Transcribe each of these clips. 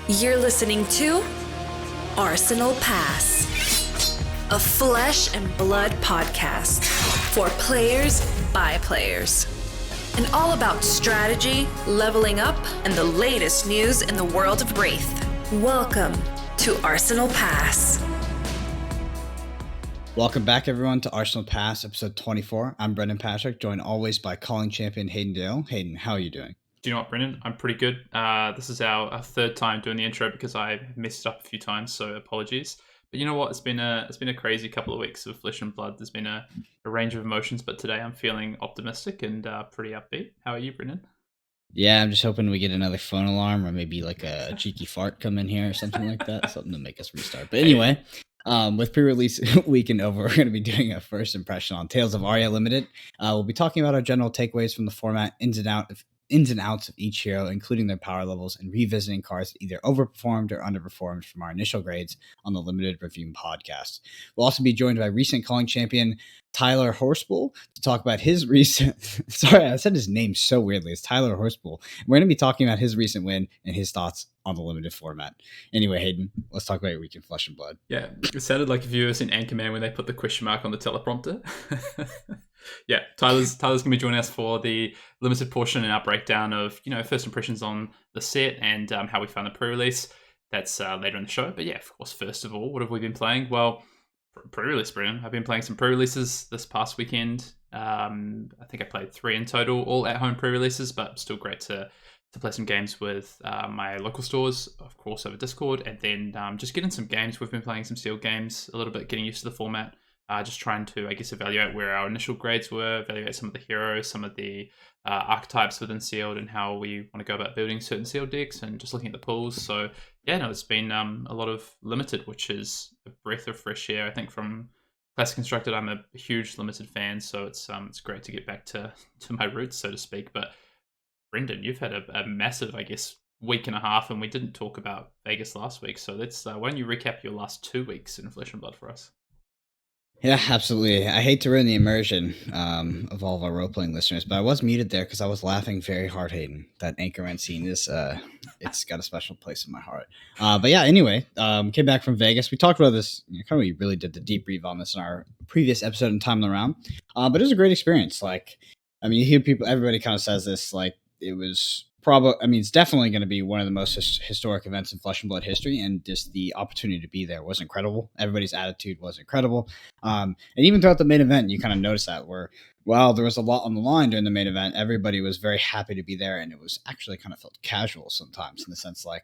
You're listening to Arsenal Pass, a flesh and blood podcast for players by players. And all about strategy, leveling up, and the latest news in the world of Wraith. Welcome to Arsenal Pass. Welcome back, everyone, to Arsenal Pass, episode 24. I'm Brendan Patrick, joined always by calling champion Hayden Dale. Hayden, how are you doing? Do you know what, Brendan? I'm pretty good. This is our third time doing the intro because I messed it up a few times, so apologies. But you know what? It's been a crazy couple of weeks of flesh and blood. There's been a range of emotions, but today I'm feeling optimistic and pretty upbeat. How are you, Brendan? Yeah, I'm just hoping we get another phone alarm or maybe like a cheeky fart come in here or something like that, something to make us restart. But anyway, with pre-release weekend over, we're going to be doing a first impression on Tales of Aria Limited. We'll be talking about our general takeaways from the format, ins and outs of each hero, including their power levels, and revisiting cards that either overperformed or underperformed from our initial grades on the Limited Review podcast. We'll also be joined by recent calling champion Tyler Horspool to talk about his recent... Sorry, I said his name so weirdly. It's Tyler Horspool. We're going to be talking about his recent win and his thoughts on the Limited format. Anyway, Hayden, let's talk about your week in Flesh and Blood. Yeah, it sounded like if you ever seen Anchorman when they put the question mark on the teleprompter. Yeah, Tyler's going to be joining us for the limited portion in our breakdown of, first impressions on the set and how we found the pre-release. That's later in the show. But yeah, of course, first of all, what have we been playing? Well, pre-release, Brennan. I've been playing some pre-releases this past weekend. I think I played 3 in total, all at-home pre-releases, but still great to play some games with my local stores, of course, over Discord, and then just getting some games. We've been playing some sealed games a little bit, getting used to the format. Just trying to, evaluate where our initial grades were, evaluate some of the heroes, some of the archetypes within sealed, and how we want to go about building certain sealed decks, and just looking at the pools. So, yeah, no, it's been a lot of limited, which is a breath of fresh air. I think from Classic Constructed, I'm a huge limited fan, so it's great to get back to my roots, so to speak. But Brendan, you've had a massive, week and a half, and we didn't talk about Vegas last week. So let's why don't you recap your last 2 weeks in Flesh and Blood for us? Yeah, absolutely. I hate to ruin the immersion of all of our role-playing listeners, but I was muted there because I was laughing very hard, Hayden. That Anchorman scene is, it's got a special place in my heart. But yeah, anyway, came back from Vegas. We talked about this, we really did the debrief on this in our previous episode in Time Around. But it was a great experience. You hear people, everybody kind of says this, it was it's definitely going to be one of the most historic events in Flesh and Blood history, and just the opportunity to be there was incredible. Everybody's attitude was incredible. And even throughout the main event, you kind of notice that where, while there was a lot on the line during the main event, everybody was very happy to be there, and it was actually kind of felt casual sometimes in the sense I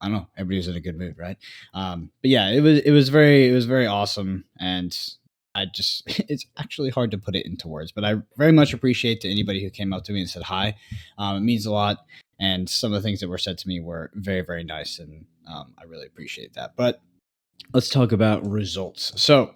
don't know, everybody was in a good mood, right? But yeah, it was very awesome, and it's actually hard to put it into words, but I very much appreciate to anybody who came up to me and said hi. It means a lot. And some of the things that were said to me were very, very nice. And I really appreciate that. But let's talk about results. So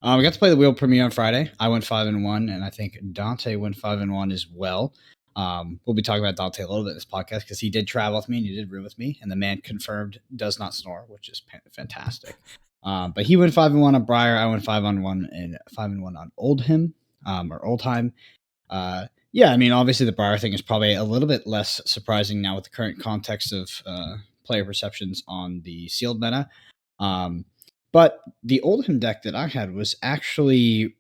we got to play the wheel premiere on Friday. I went 5-1, and I think Dante went 5-1 as well. We'll be talking about Dante a little bit in this podcast because he did travel with me and he did room with me. And the man confirmed does not snore, which is fantastic. But he went 5-1 on Briar. I went 5-1 and 5-1 on Oldham or Oldham. Yeah, obviously the Briar thing is probably a little bit less surprising now with the current context of player perceptions on the sealed meta. But the Oldham deck that I had was actually,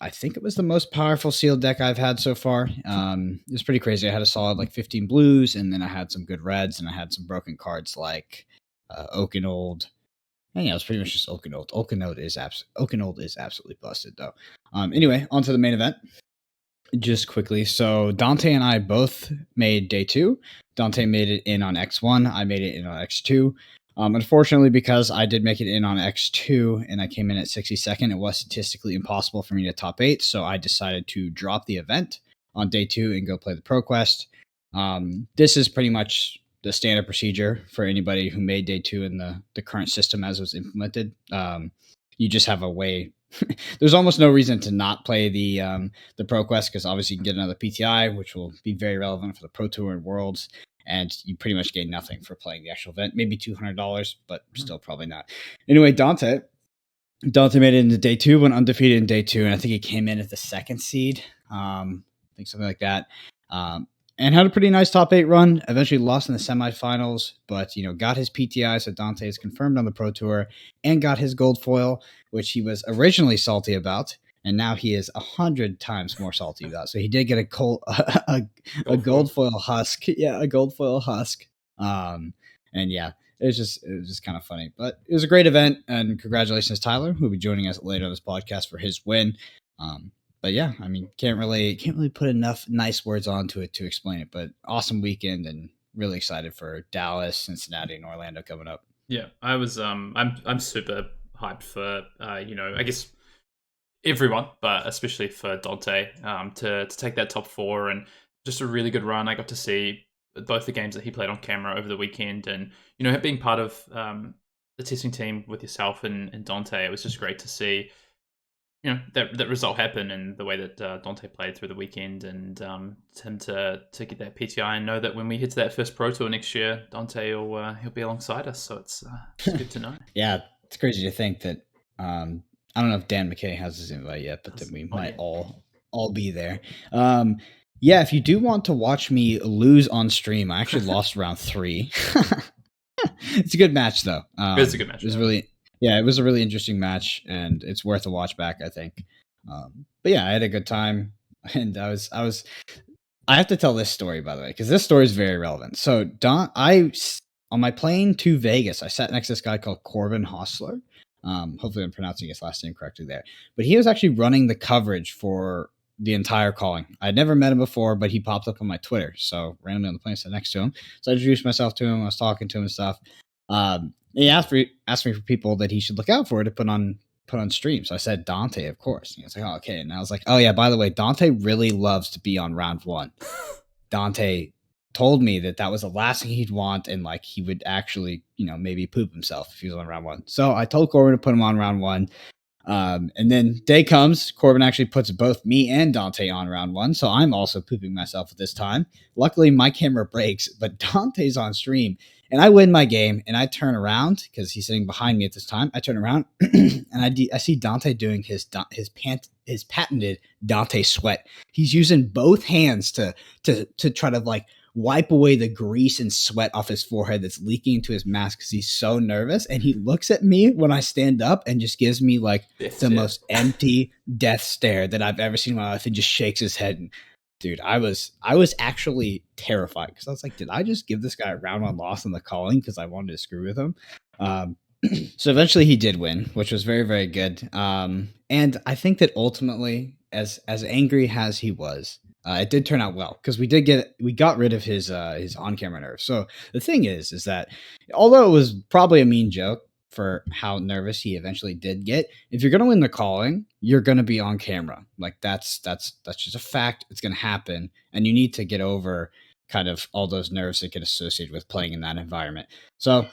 I think it was the most powerful sealed deck I've had so far. It was pretty crazy. I had a solid 15 blues, and then I had some good reds, and I had some broken cards like Oakenold. And yeah, it was pretty much just Oakenold. Oakenold is absolutely busted, though. Anyway, on to the main event. Just quickly, so Dante and I both made day 2. Dante made it in on X1. I made it in on X2. Unfortunately, because I did make it in on X2 and I came in at 62nd, it was statistically impossible for me to top 8, so I decided to drop the event on day 2 and go play the Pro Quest. This is pretty much the standard procedure for anybody who made day 2 in the current system as it was implemented. You just have a way... There's almost no reason to not play the Pro Quest because obviously you can get another PTI, which will be very relevant for the Pro Tour and Worlds, and you pretty much gain nothing for playing the actual event. Maybe $200, but still probably not. Anyway, Dante made it into day 2, went undefeated in day 2, and I think he came in at the 2nd seed. I think something like that. and had a pretty nice top 8 run. Eventually lost in the semifinals, but got his PTI, so Dante is confirmed on the Pro Tour, and got his gold foil, which he was originally salty about, and now he is 100 times more salty about. So he did get a gold foil husk, a gold foil husk, and yeah. It was just kind of funny, but it was a great event, and congratulations, Tyler, who will be joining us later on this podcast for his win. But yeah, I mean, can't really put enough nice words onto it to explain it. But awesome weekend, and really excited for Dallas, Cincinnati, and Orlando coming up. Yeah, I was. I'm super hyped for I guess everyone, but especially for Dante to take that top 4 and just a really good run. I got to see both the games that he played on camera over the weekend, and being part of the testing team with yourself and Dante, it was just great to see that result happen, and the way that Dante played through the weekend, and him to get that PTI and know that when we hit to that first Pro Tour next year, Dante he'll be alongside us. So it's good to know. Yeah, it's crazy to think that I don't know if Dan McKay has his invite yet, but that we might all be there. Yeah, if you do want to watch me lose on stream, I actually lost round 3. It's a good match, though. It's a good match. It was a really interesting match, and it's worth a watch back, I think. But yeah, I had a good time, and I have to tell this story, by the way, because this story is very relevant. So on my plane to Vegas, I sat next to this guy called Corbin Hostler. Hopefully I'm pronouncing his last name correctly there. But he was actually running the coverage for the entire calling. I'd never met him before, but he popped up on my Twitter. So randomly on the plane, I sat next to him. So I introduced myself to him. I was talking to him and stuff. He asked me for people that he should look out for to put on stream. So I said Dante, of course. He was like, oh, okay. And I was like, oh yeah, by the way, Dante really loves to be on round 1. Dante told me that was the last thing he'd want, and like he would actually, maybe poop himself if he was on round 1. So I told Corbin to put him on round 1. And then day comes, Corbin actually puts both me and Dante on round 1. So I'm also pooping myself at this time. Luckily, my camera breaks, but Dante's on stream, and I win my game, and I turn around because he's sitting behind me at this time. I turn around and I see Dante doing his patented Dante sweat. He's using both hands to try to like wipe away the grease and sweat off his forehead that's leaking into his mask because he's so nervous. And he looks at me when I stand up and just gives me like the most empty death stare that I've ever seen in my life, and just shakes his head. And dude, I was actually terrified because I was like, did I just give this guy a round 1 loss on the calling because I wanted to screw with him? So eventually he did win, which was very, very good. And I think that ultimately, as angry as he was, it did turn out well because we got rid of his on-camera nerves. So the thing is that although it was probably a mean joke for how nervous he eventually did get, if you're going to win the calling, you're going to be on camera. Like that's just a fact. It's going to happen, and you need to get over kind of all those nerves that get associated with playing in that environment. So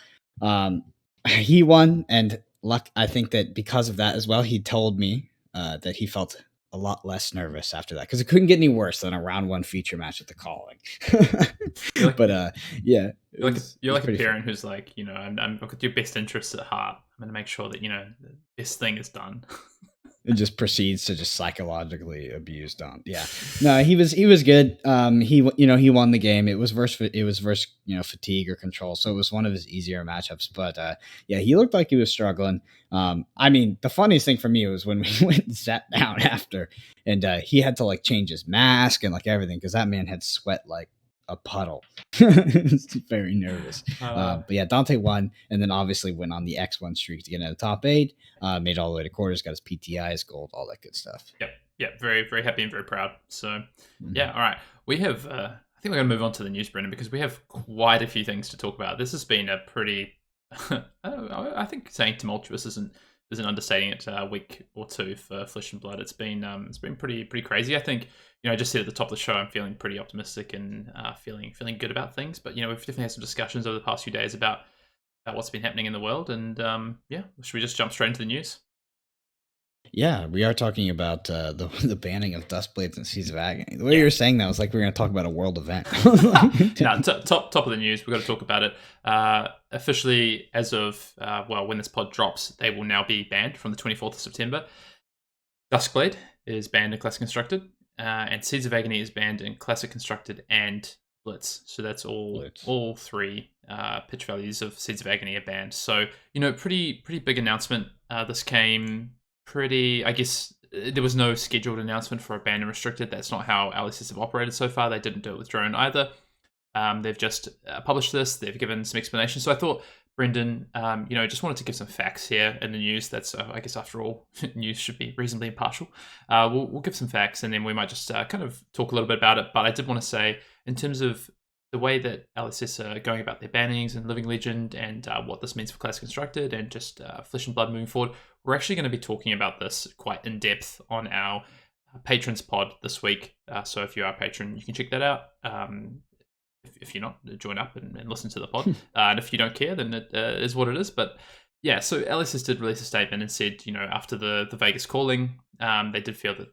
he won, and I think that because of that as well, he told me that he felt a lot less nervous after that because it couldn't get any worse than a round 1 feature match at the calling. But yeah, you're like a parent who's like, I'm with your best interests at heart. I'm going to make sure that this thing is done. It just proceeds to just psychologically abuse Dom. Yeah, no, he was good. He won the game. It was versus fatigue or control, so it was one of his easier matchups. But yeah, he looked like he was struggling. I mean, the funniest thing for me was when we went and sat down after, and he had to like change his mask and like everything because that man had sweat like a puddle. It's very nervous. But yeah, Dante won, and then obviously went on the X1 streak to get into the top 8. Made all the way to quarters, got his PTI, his gold, all that good stuff. Yep. Very, very happy and very proud. So yeah, all right. We have I think we're going to move on to the news, Brendan, because we have quite a few things to talk about. This has been a pretty I think saying tumultuous isn't understating it. Week or two for Flesh and Blood. It's been pretty crazy. I think I just said at the top of the show, I'm feeling pretty optimistic and feeling good about things. But we've definitely had some discussions over the past few days about what's been happening in the world. And should we just jump straight into the news? Yeah, we are talking about the banning of Dustblades and Seas of Agony. The way you were saying that was like we were going to talk about a world event. No, top of the news. We've got to talk about it. Officially, as of when this pod drops, they will now be banned from the 24th of September. Duskblade is banned in Classic Constructed, and Seeds of Agony is banned in Classic Constructed and Blitz. So that's all three pitch values of Seeds of Agony are banned. So, pretty big announcement. This came pretty, I guess, there was no scheduled announcement for a ban and restricted. That's not how LSS have operated so far. They didn't do it with Drone either. They've just published this. They've given some explanation. So I thought Brendan, just wanted to give some facts here in the news. That's, I guess, after all, news should be reasonably impartial. We'll give some facts, and then we might just kind of talk a little bit about it. But I did want to say, in terms of the way that LSS are going about their bannings and Living Legend, and what this means for Classic Constructed, and just Flesh and Blood moving forward, we're actually going to be talking about this quite in depth on our Patrons pod this week. So if you are a patron, you can check that out. If you're not, join up and listen to the pod. And if you don't care, then it is what it is. But yeah, so LSS did release a statement and said, after the Vegas calling, they did feel that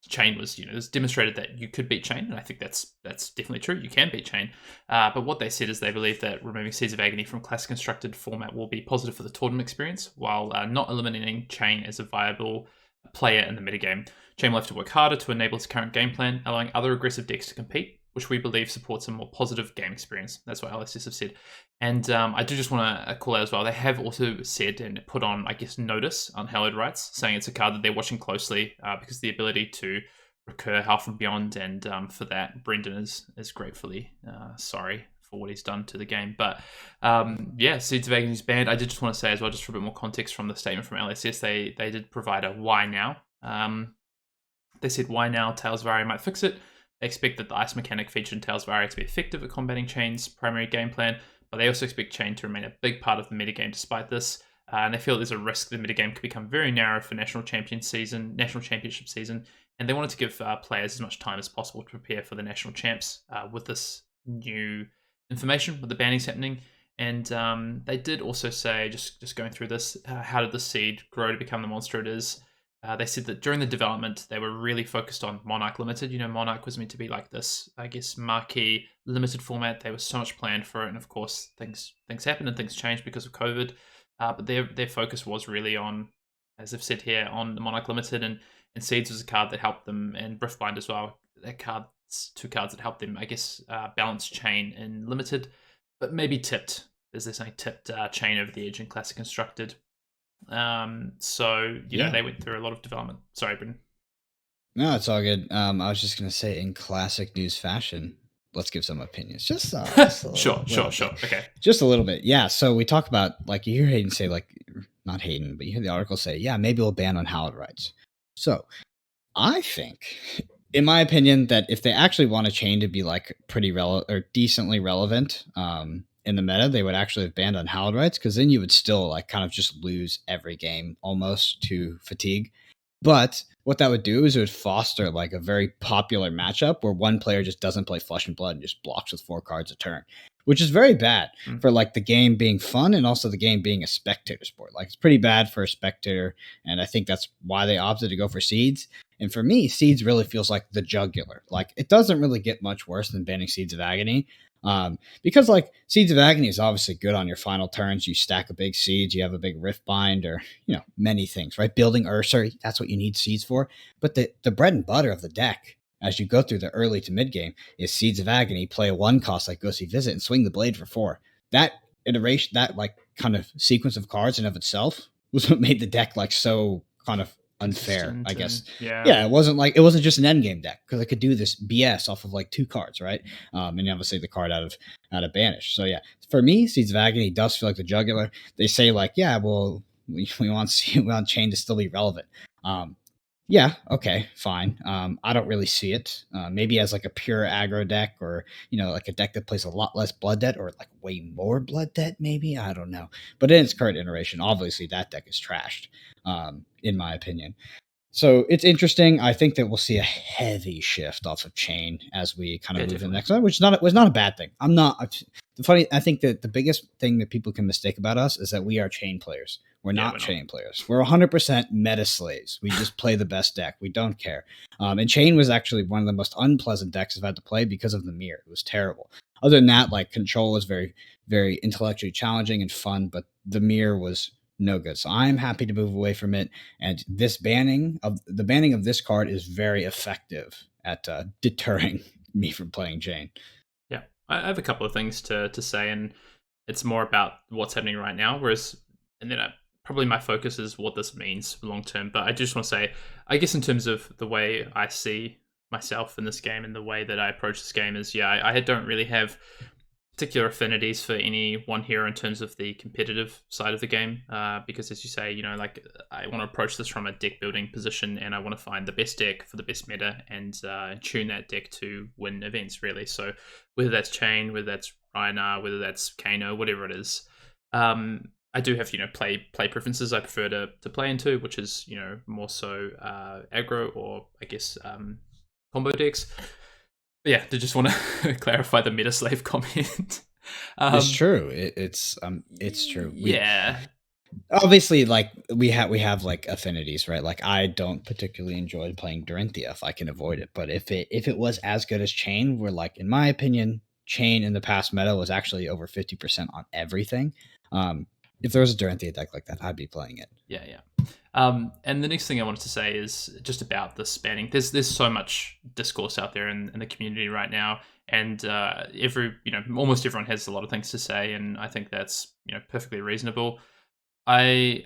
Chain was, it was demonstrated that you could beat Chain. And I think that's definitely true. You can beat Chain. But what they said is they believe that removing Seeds of Agony from Classic Constructed format will be positive for the tournament experience, while not eliminating Chain as a viable player in the metagame. Chain will have to work harder to enable its current game plan, allowing other aggressive decks to compete, which we believe supports a more positive game experience. That's what LSS have said. And I do just want to call out as well, they have also said and put on, I guess, notice on Hallowed Rights, saying it's a card that they're watching closely because the ability to recur Health and Beyond, and for that, Brendan is gratefully sorry for what he's done to the game. But Seeds of Agony is banned. I did just want to say as well, just for a bit more context from the statement from LSS, they did provide a why now. They said why now, Tales of Aria might fix it. They expect that the ice mechanic featured in Tales of Aria to be effective at combating Chain's primary game plan, but they also expect Chain to remain a big part of the metagame despite this. And they feel there's a risk the metagame could become very narrow for national championship season, and they wanted to give players as much time as possible to prepare for the national champs with this new information, with the bannings happening. And they did also say, just going through this, how did the seed grow to become the monster it is? They said that during the development, they were really focused on Monarch Limited. Monarch was meant to be like this, I guess, marquee limited format. There was so much planned for it, and of course, things happened and things changed because of COVID. But their focus was really on, as I've said here, on the Monarch Limited, and Seeds was a card that helped them, and Riftbind as well. Two cards that helped them, I guess, balance Chain in Limited, but maybe tipped, as they're saying, tipped Chain over the edge in Classic Constructed. They went through a lot of development. Sorry, Brendan. No, it's all good. I was just gonna say, in classic news fashion, let's give some opinions. Just sure. Okay, just a little bit. Yeah. So we talk about, like, you hear Hayden say, like, not Hayden, but you hear the article say, yeah, maybe we'll ban on Hallowed Rights. So I think, in my opinion, that if they actually want a Chain to be like pretty relevant or decently relevant, in the meta, they would actually have banned on Hallowed Rights, because then you would still like kind of just lose every game almost to fatigue. But what that would do is it would foster like a very popular matchup where one player just doesn't play Flesh and Blood and just blocks with 4 cards a turn, which is very bad for like the game being fun and also the game being a spectator sport. Like, it's pretty bad for a spectator, and I think that's why they opted to go for Seeds. And for me, Seeds really feels like the jugular. Like, it doesn't really get much worse than banning Seeds of Agony. Because like Seeds of Agony is obviously good on your final turns. You stack a big Siege, you have a big Riftbind, or many things, right? Building Ursa, that's what you need Seeds for. But the bread and butter of the deck as you go through the early to mid game is Seeds of Agony. Play a 1 cost like Ghostly Visit and swing the blade for 4. That iteration, that like kind of sequence of cards in of itself was what made the deck like so kind of unfair, I guess. It wasn't just an endgame deck, because I could do this BS off of like 2 cards, right? And obviously the card out of Banish. So yeah, for me, Seeds of Agony does feel like the jugular. They say like, yeah, well, we want Chain to still be relevant. Yeah, okay, fine. I don't really see it. Maybe as like a pure aggro deck, or like a deck that plays a lot less blood debt, or like way more blood debt, maybe. I don't know. But in its current iteration, obviously that deck is trashed, in my opinion. So it's interesting. I think that we'll see a heavy shift off of Chain as we kind of move to the next one, which was not a bad thing. I think that the biggest thing that people can mistake about us is that we are Chain players. We're not Chain players. We're 100% meta slaves. We just play the best deck. We don't care. And Chain was actually one of the most unpleasant decks I've had to play because of the mirror. It was terrible. Other than that, like, Control was very, very intellectually challenging and fun, but the mirror was no good. So I'm happy to move away from it. And this banning of this card is very effective at deterring me from playing Jane. Yeah, I have a couple of things to say, and it's more about what's happening right now. Whereas, and then probably my focus is what this means long term. But I just want to say, I guess in terms of the way I see myself in this game and the way that I approach this game is, yeah, I don't really have particular affinities for any one hero in terms of the competitive side of the game, because as you say, like I want to approach this from a deck building position, and I want to find the best deck for the best meta and tune that deck to win events, really. So whether that's Chain, whether that's Rhinar, whether that's Kano, whatever it is, I do have play preferences I prefer to play into, which is more so aggro or I guess combo decks. Yeah, I just want to clarify the meta slave comment. It's true. It's true. Yeah. Obviously, like we have like affinities, right? Like I don't particularly enjoy playing Dorinthia if I can avoid it. But if it was as good as Chain, where like in my opinion, Chain in the past meta was actually over 50% on everything. If there was a Dorinthia deck like that, I'd be playing it. Yeah. And the next thing I wanted to say is just about the spanning. There's so much discourse out there in the community right now, and almost everyone has a lot of things to say, and I think that's perfectly reasonable. I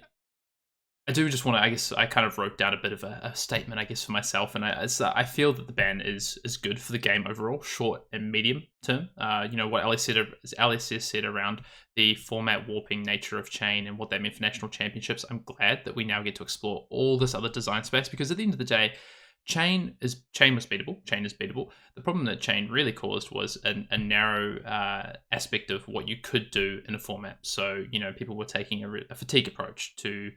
do just want to, I guess I kind of wrote down a bit of a statement, I guess, for myself, and I feel that the ban is good for the game overall, short and medium term. What LSS said around the format warping nature of Chain and what that meant for national championships. I'm glad that we now get to explore all this other design space, because at the end of the day, Chain was beatable. Chain is beatable. The problem that Chain really caused was a narrow aspect of what you could do in a format. So people were taking a fatigue approach to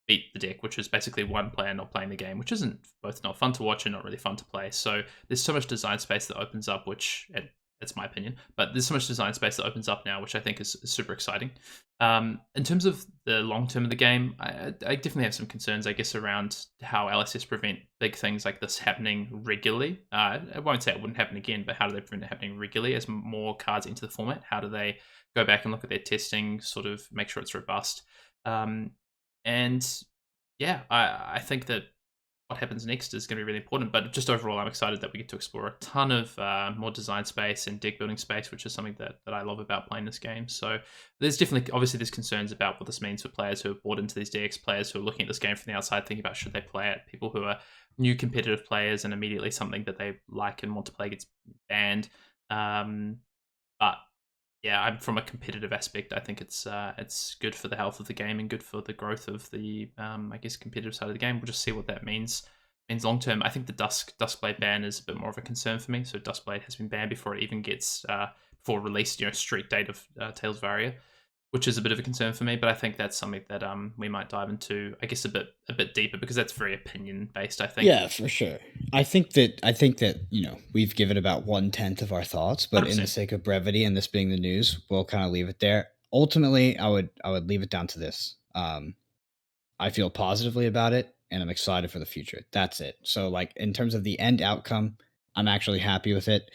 beat the deck, which is basically one player not playing the game, which isn't both not fun to watch and not really fun to play. So there's so much design space that opens up, which that's my opinion, but there's so much design space that opens up now, which I think is super exciting. In terms of the long term of the game, I definitely have some concerns, I guess, around how LSS prevent big things like this happening regularly. I won't say it wouldn't happen again, but how do they prevent it happening regularly as more cards enter the format? How do they go back and look at their testing, sort of make sure it's robust? And yeah, I think that what happens next is going to be really important. But just overall, I'm excited that we get to explore a ton of more design space and deck building space, which is something that I love about playing this game. So there's obviously there's concerns about what this means for players who have bought into these decks, players who are looking at this game from the outside, thinking about should they play it, people who are new competitive players and immediately something that they like and want to play gets banned. But yeah, I'm from a competitive aspect. I think it's good for the health of the game and good for the growth of the I guess competitive side of the game. We'll just see what that means long term. I think the Duskblade ban is a bit more of a concern for me. So Duskblade has been banned before it even gets before release street date of Tales of Aria, which is a bit of a concern for me. But I think that's something that we might dive into, I guess, a bit deeper, because that's very opinion based, I think. Yeah, for sure. I think that we've given about 1/10 of our thoughts, but 100%. in the sake of brevity and this being the news, we'll kind of leave it there. Ultimately, I would leave it down to this. I feel positively about it, and I'm excited for the future. That's it. So, like, in terms of the end outcome, I'm actually happy with it.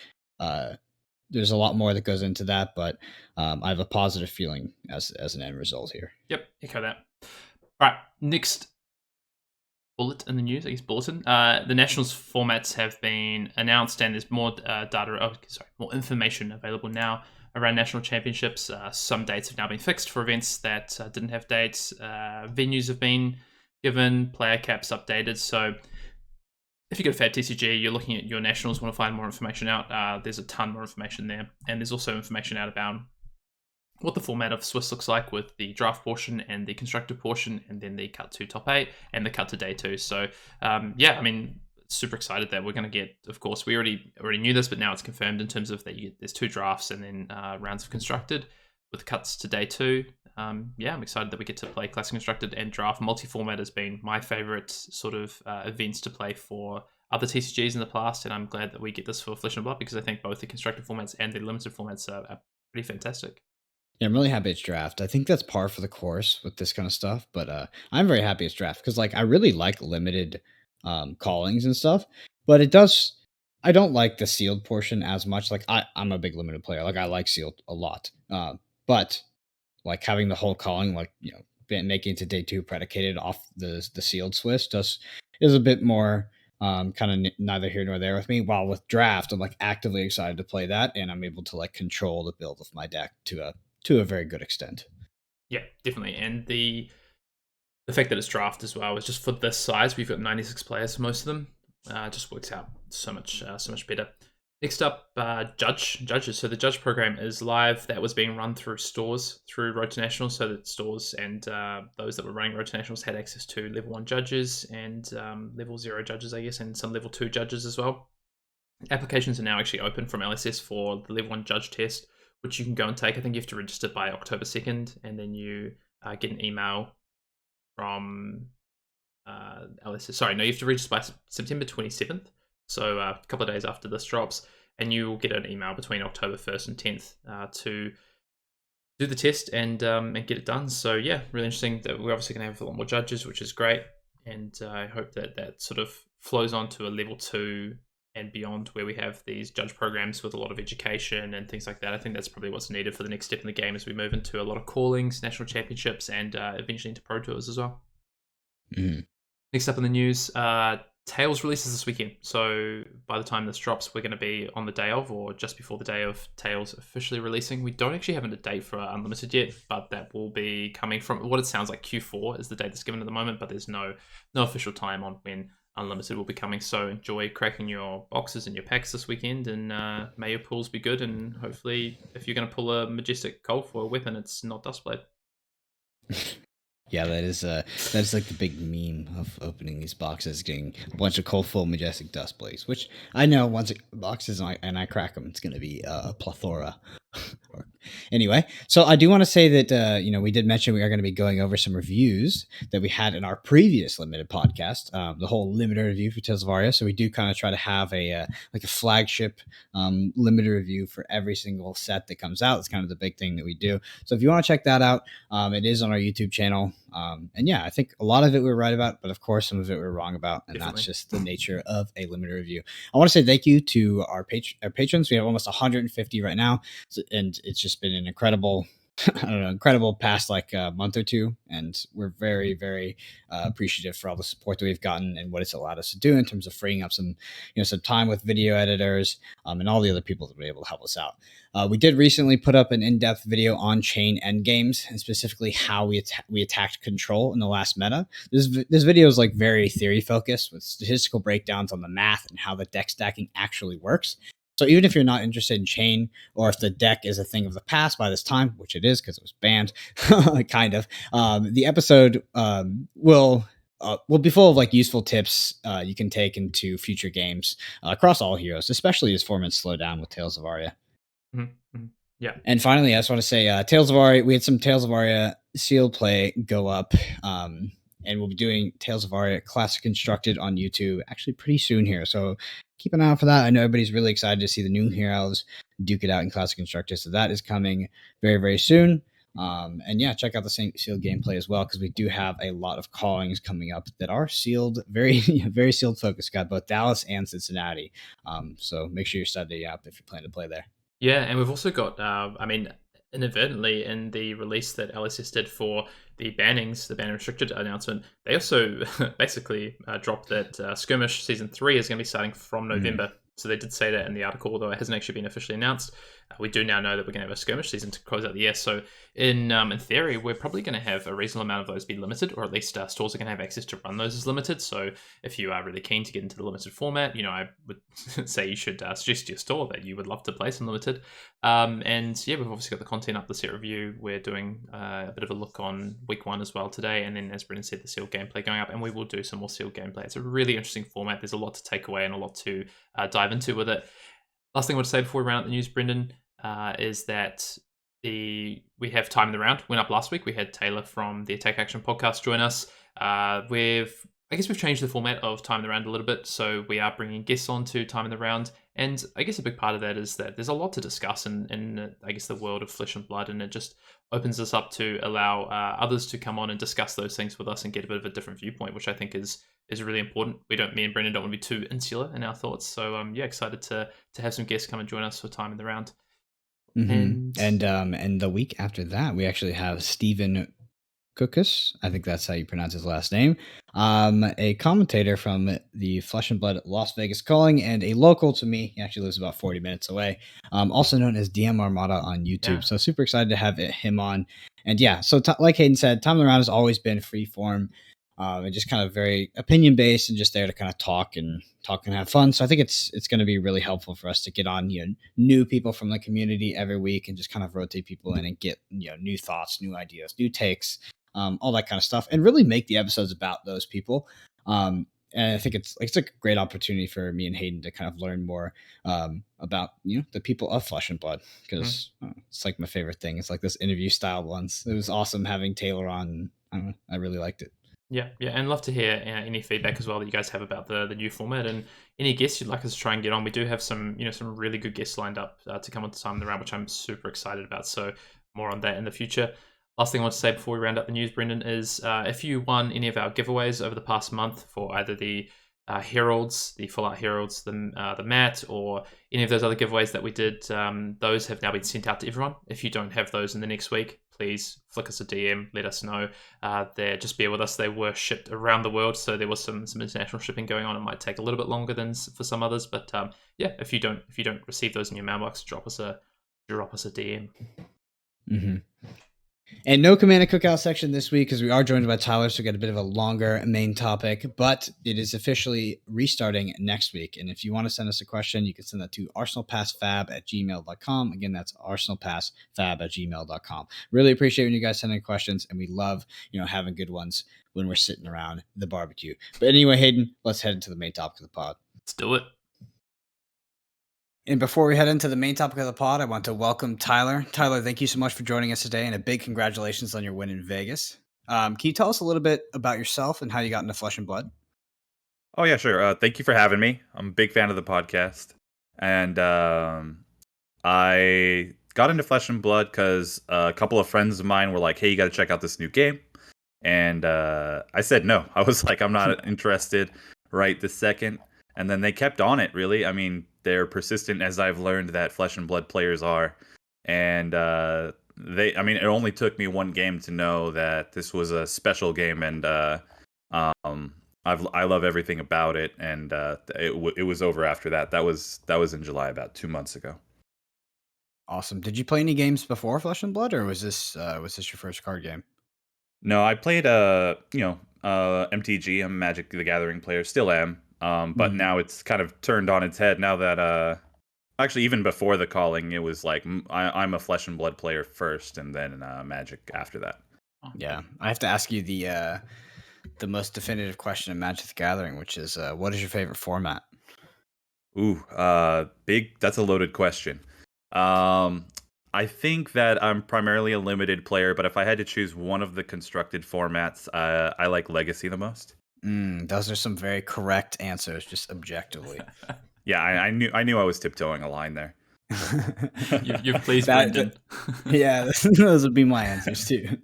There's a lot more that goes into that, but I have a positive feeling as an end result here. Yep, echo that. All right, next bullet in the news, I guess bulletin. The Nationals formats have been announced, and there's more more information available now around national championships. Some dates have now been fixed for events that didn't have dates. Venues have been given, player caps updated. So if you go to Fab TCG, you're looking at your nationals, want to find more information out. There's a ton more information there, and there's also information out about what the format of Swiss looks like with the draft portion and the constructive portion, and then the cut to top 8 and the cut to day 2. So yeah, I mean, super excited that we're going to get, of course, we already knew this, but now it's confirmed in terms of that there's 2 drafts and then rounds of constructed with cuts to day 2. Yeah, I'm excited that we get to play classic constructed and draft. Multi-format has been my favorite sort of events to play for other TCGs in the past, and I'm glad that we get this for Flesh and Blood, because I think both the constructed formats and the limited formats are pretty fantastic. Yeah, I'm really happy it's draft. I think that's par for the course with this kind of stuff, but I'm very happy it's draft, because like I really like limited callings and stuff, but I don't like the sealed portion as much. Like I'm a big limited player. Like I like sealed a lot, but like having the whole calling, like making it to day 2 predicated off the sealed Swiss is a bit more kind of neither here nor there with me. While with draft, I'm like actively excited to play that, and I'm able to like control the build of my deck to a very good extent. Yeah, definitely. And the fact that it's draft as well is just for this size. We've got 96 players for most of them. Just works out so much better. Next up, judges. So the judge program is live. That was being run through stores, through Road to Nationals, so that stores and those that were running Road to Nationals had access to level 1 judges and level 0 judges, I guess, and some level 2 judges as well. Applications are now actually open from LSS for the level 1 judge test, which you can go and take. I think you have to register by October 2nd, and then you get an email from LSS. Sorry, no, you have to register by September 27th. So a couple of days after this drops, and you will get an email between October 1st and 10th to do the test and get it done. So yeah, really interesting. That we're obviously going to have a lot more judges, which is great, and I hope that sort of flows on to a level 2 and beyond, where we have these judge programs with a lot of education and things like that. I think that's probably what's needed for the next step in the game as we move into a lot of callings, national championships, and eventually into pro tours as well. Mm-hmm. Next up in the news, Tales releases this weekend. So by the time this drops, we're going to be on the day of or just before the day of Tales officially releasing. We don't actually have a date for Unlimited yet, but that will be coming from what it sounds like. Q4 is the date that's given at the moment, but there's no official time on when Unlimited will be coming. So enjoy cracking your boxes and your packs this weekend, and may your pulls be good. And hopefully, if you're going to pull a Majestic Cold Foil weapon, it's not Dustblade. Yeah, that's like the big meme of opening these boxes, getting a bunch of cold full Majestic Dustblades, which I know once boxes and I crack them, it's going to be a plethora. Anyway, so I do want to say that we did mention we are going to be going over some reviews that we had in our previous limited podcast, the whole limited review for Tales of Aria. So we do kind of try to have a flagship limited review for every single set that comes out. It's kind of the big thing that we do. So if you want to check that out, it is on our YouTube channel. And yeah, I think a lot of it we're right about, but of course some of it we're wrong about, and Definitely. that's just the nature of a limited review. I want to say thank you to our patrons. We have almost 150 right now, and it's just been an incredible past like a month or two, and we're very, very appreciative for all the support that we've gotten and what it's allowed us to do in terms of freeing up some time with video editors and all the other people that were able to help us out. We did recently put up an in-depth video on chain endgames and specifically how we attacked control in the last meta. This video is like very theory focused with statistical breakdowns on the math and how the deck stacking actually works. So even if you're not interested in chain, or if the deck is a thing of the past by this time, which it is because it was banned, kind of, the episode will be full of like useful tips you can take into future games across all heroes, especially as formats slow down with Tales of Aria. Mm-hmm. Yeah. And finally, I just want to say Tales of Aria. We had some Tales of Aria sealed play go up. And we'll be doing Tales of Aria Classic Constructed on YouTube actually pretty soon here. So keep an eye out for that. I know everybody's really excited to see the new heroes duke it out in Classic Constructed. So that is coming very, very soon. And yeah, check out the same sealed gameplay as well, because we do have a lot of callings coming up that are sealed, very, very sealed focused. Got both Dallas and Cincinnati. So make sure you're studying up if you plan to play there. Yeah, and we've also got, inadvertently in the release that LSS did for the bannings, the ban restricted announcement, they also basically dropped that Skirmish Season 3 is going to be starting from November. So they did say that in the article, although it hasn't actually been officially announced. We do now know that we're going to have a Skirmish season to close out the year. So in theory, we're probably going to have a reasonable amount of those be limited, or at least stores are going to have access to run those as limited. So if you are really keen to get into the limited format, I would say you should suggest to your store that you would love to play some limited. And yeah, we've obviously got the content up, the set review. We're doing a bit of a look on week 1 as well today. And then, as Brendan said, the sealed gameplay going up, and we will do some more sealed gameplay. It's a really interesting format. There's a lot to take away and a lot to dive into with it. Last thing I want to say before we round out the news, Brendan, is that we have Time in the Round. Went up last week. We had Taylor from the Attack Action podcast join us. I guess we've changed the format of Time in the Round a little bit, so we are bringing guests on to Time in the Round, and I guess a big part of that is that there's a lot to discuss in I guess, the world of Flesh and Blood, and it just opens us up to allow others to come on and discuss those things with us and get a bit of a different viewpoint, which I think is really important. Me and Brendan don't want to be too insular in our thoughts, so excited to have some guests come and join us for Time in the Round. Mm-hmm. And the week after that, we actually have Stephen Cookus, I think that's how you pronounce his last name, a commentator from the Flesh and Blood Las Vegas Calling, and a local to me. He actually lives about 40 minutes away, also known as DM Armada on YouTube. Yeah. So super excited to have him on. And yeah, so like Hayden said, Time Around has always been free form. And just kind of very opinion based and just there to kind of talk and have fun. So I think it's going to be really helpful for us to get on, new people from the community every week and just kind of rotate people in and get, new thoughts, new ideas, new takes, all that kind of stuff, and really make the episodes about those people. And I think it's a great opportunity for me and Hayden to kind of learn more about the people of Flesh and Blood, because it's like my favorite thing. It's like this interview style ones. It was awesome having Taylor on. I really liked it. Yeah, and love to hear any feedback as well that you guys have about the new format, and any guests you'd like us to try and get on. We do have some some really good guests lined up to come on the Time Around, which I'm super excited about. So more on that in the future. Last thing I want to say before we round up the news, Brendan, is if you won any of our giveaways over the past month for either the Heralds, the Fallout Heralds, the mat, or any of those other giveaways that we did, those have now been sent out to everyone. If you don't have those in the next week, please flick us a DM, let us know. Just bear with us. They were shipped around the world, so there was some international shipping going on. It might take a little bit longer than for some others, but if you don't receive those in your mailbox, drop us a DM. Mm-hmm. And no Command and Cookout section this week because we are joined by Tyler, so we got a bit of a longer main topic, but it is officially restarting next week. And if you want to send us a question, you can send that to arsenalpassfab@gmail.com. Again, that's arsenalpassfab@gmail.com. Really appreciate when you guys send in questions, and we love having good ones when we're sitting around the barbecue. But anyway, Hayden, let's head into the main topic of the pod. Let's do it. And before we head into the main topic of the pod, I want to welcome Tyler. Tyler, thank you so much for joining us today, and a big congratulations on your win in Vegas. Can you tell us a little bit about yourself and how you got into Flesh and Blood? Oh, yeah, sure. Thank you for having me. I'm a big fan of the podcast. And I got into Flesh and Blood because a couple of friends of mine were like, hey, you got to check out this new game. And I said no. I was like, I'm not interested right this second. And then they kept on it, really. I mean, they're persistent, as I've learned that Flesh and Blood players are. And it only took me one game to know that this was a special game, and I love everything about it. And it was over after that. That was in July, about 2 months ago. Awesome. Did you play any games before Flesh and Blood, or was this your first card game? No, I played MTG. I'm a Magic the Gathering player, still am. But now it's kind of turned on its head now that actually, even before the calling, it was like I'm a Flesh and Blood player first, and then Magic after that. Yeah, I have to ask you the most definitive question in Magic the Gathering, which is what is your favorite format? Ooh, that's a loaded question. I think that I'm primarily a limited player, but if I had to choose one of the constructed formats, I like Legacy the most. Those are some very correct answers, just objectively. Yeah, I knew I was tiptoeing a line there. You've pleased Brendan. Yeah, those would be my answers too.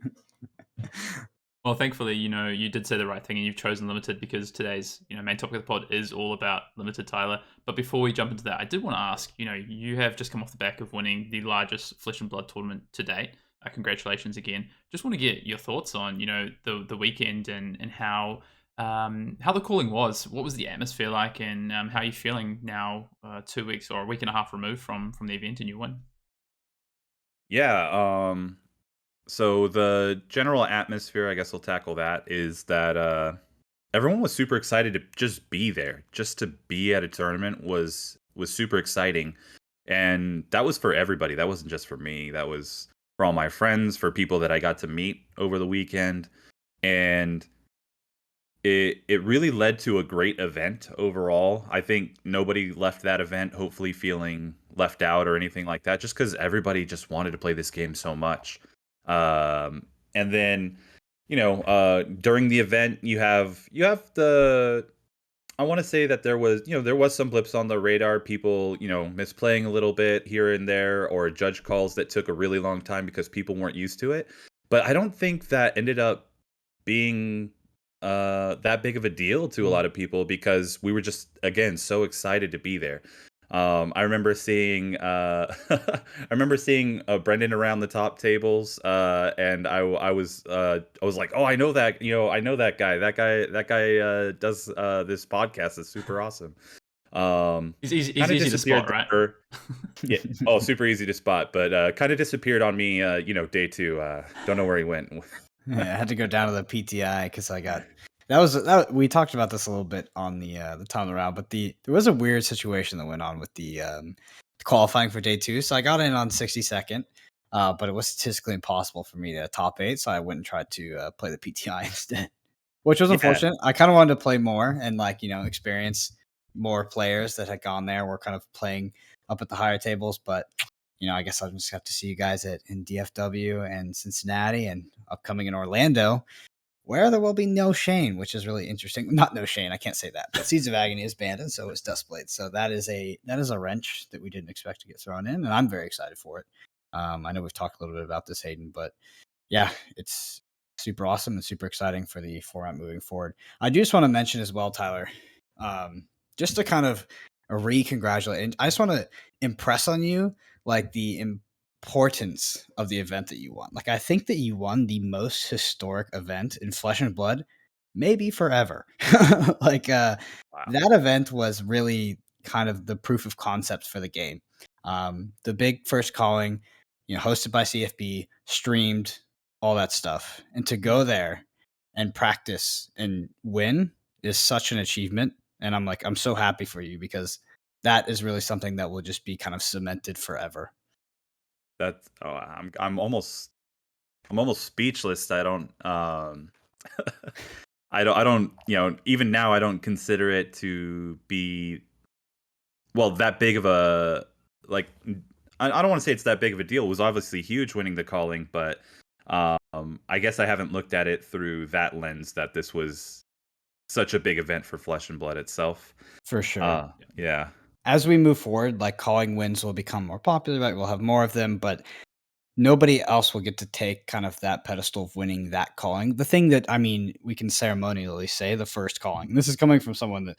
Well, thankfully, you did say the right thing, and you've chosen Limited because today's main topic of the pod is all about Limited, Tyler. But before we jump into that, I did want to ask, you have just come off the back of winning the largest Flesh and Blood tournament to date. Congratulations again. Just want to get your thoughts on the weekend and how the calling was. What was the atmosphere like, and how are you feeling now, 2 weeks or a week and a half removed from the event and your win? Yeah. So the general atmosphere, I guess we'll tackle that, is that everyone was super excited to just be there. Just to be at a tournament was super exciting. And that was for everybody. That wasn't just for me. That was for all my friends, for people that I got to meet over the weekend. And it really led to a great event overall. I think nobody left that event hopefully feeling left out or anything like that, just because everybody just wanted to play this game so much. And then, during the event, you have the. I want to say that there was some blips on the radar. People, misplaying a little bit here and there, or judge calls that took a really long time because people weren't used to it. But I don't think that ended up being that big of a deal to a lot of people, because we were just, again, so excited to be there. I remember seeing Brendan around the top tables, and I was like, oh, I know that, I know that guy. That guy does this podcast. It's super awesome. He's easy, Kind of easy to spot, disappeared right? yeah. Oh, super easy to spot, but kind of disappeared on me. Day two. Don't know where he went. Yeah, I had to go down to the PTI because I got we talked about this a little bit on the time around, but there was a weird situation that went on with the qualifying for day 2. So I got in on 62nd, but it was statistically impossible for me to top 8, so I went and tried to play the PTI instead, which was Yeah. unfortunate. I kind of wanted to play more and experience more players that had gone there. Were kind of playing up at the higher tables, but I guess I'll just have to see you guys in DFW and Cincinnati and upcoming in Orlando, where there will be no Shane, which is really interesting. Not no Shane, I can't say that. But Seeds of Agony is banned, and so is Dustblade. So that is a wrench that we didn't expect to get thrown in, and I'm very excited for it. I know we've talked a little bit about this, Hayden, but yeah, it's super awesome and super exciting for the format moving forward. I do just want to mention as well, Tyler, just to kind of re-congratulate, and I just want to impress on you like the importance of the event that you won. Like, I think that you won the most historic event in Flesh and Blood, maybe forever. Like, Wow. that event was really kind of the proof of concept for the game. The big first calling, hosted by CFB, streamed, all that stuff. And to go there and practice and win is such an achievement. And I'm so happy for you because that is really something that will just be kind of cemented forever. I'm almost speechless. I don't I don't even now I don't consider it to be that big of a I don't want to say it's that big of a deal. It was obviously huge winning the calling, but I guess I haven't looked at it through that lens that this was such a big event for Flesh and Blood itself. For sure. Yeah. As we move forward, like, calling wins will become more popular, right? We'll have more of them, but nobody else will get to take kind of that pedestal of winning that calling. The thing that, we can ceremonially say the first calling. This is coming from someone that,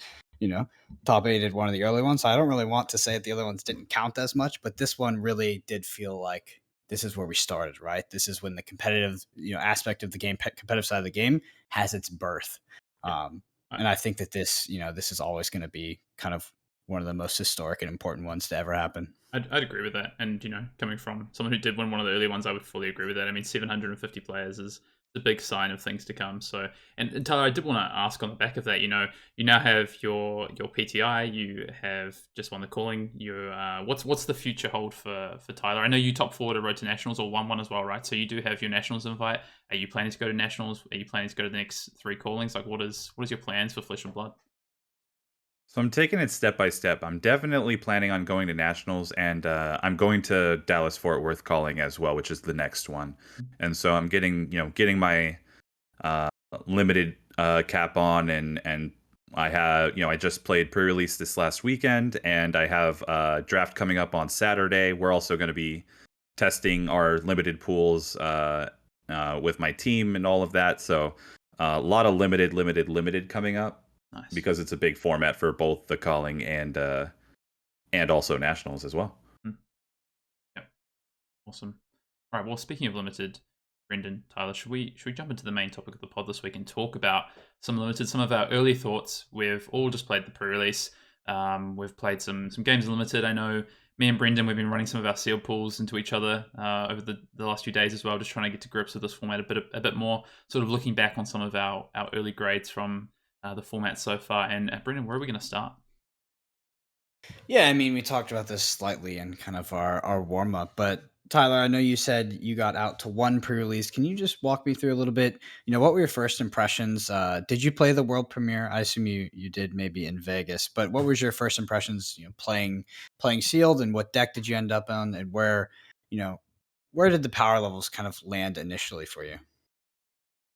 top 8 one of the early ones. So I don't really want to say that the other ones didn't count as much, but this one really did feel like this is where we started, right? This is when the competitive, aspect of the game, competitive side of the game has its birth. And I think that this is always going to be kind of one of the most historic and important ones to ever happen. I'd agree with that. And, coming from someone who did win one of the early ones, I would fully agree with that. I mean, 750 players is a big sign of things to come. So, and Tyler, I did want to ask on the back of that, you now have your PTI, you have just won the calling. What's the future hold for Tyler? I know you top 4 to Road to Nationals, or won one as well, right? So you do have your Nationals invite. Are you planning to go to Nationals? Are you planning to go to the next 3 callings? Like, what is your plans for Flesh and Blood? So I'm taking it step by step. I'm definitely planning on going to Nationals, and I'm going to Dallas Fort Worth calling as well, which is the next one. And so I'm getting my limited cap on, and I have I just played pre-release this last weekend, and I have a draft coming up on Saturday. We're also going to be testing our limited pools with my team and all of that. So a lot of limited coming up. Nice. Because it's a big format for both the calling and also Nationals as well. Yeah, awesome. All right. Well, speaking of limited, Brendan, Tyler, should we jump into the main topic of the pod this week and talk about some limited, some of our early thoughts? We've all just played the pre-release. We've played some games in limited. I know me and Brendan, we've been running some of our sealed pools into each other over the last few days as well, just trying to get to grips with this format a bit more. Sort of looking back on some of our early grades from the format so far. And Brendan, where are we going to start? Yeah, we talked about this slightly in kind of our warm up, but Tyler, I know you said you got out to 1 pre-release. Can you just walk me through a little bit? What were your first impressions? Did you play the world premiere? I assume you did, maybe in Vegas, but what was your first impressions, playing sealed, and what deck did you end up on, and where did the power levels kind of land initially for you?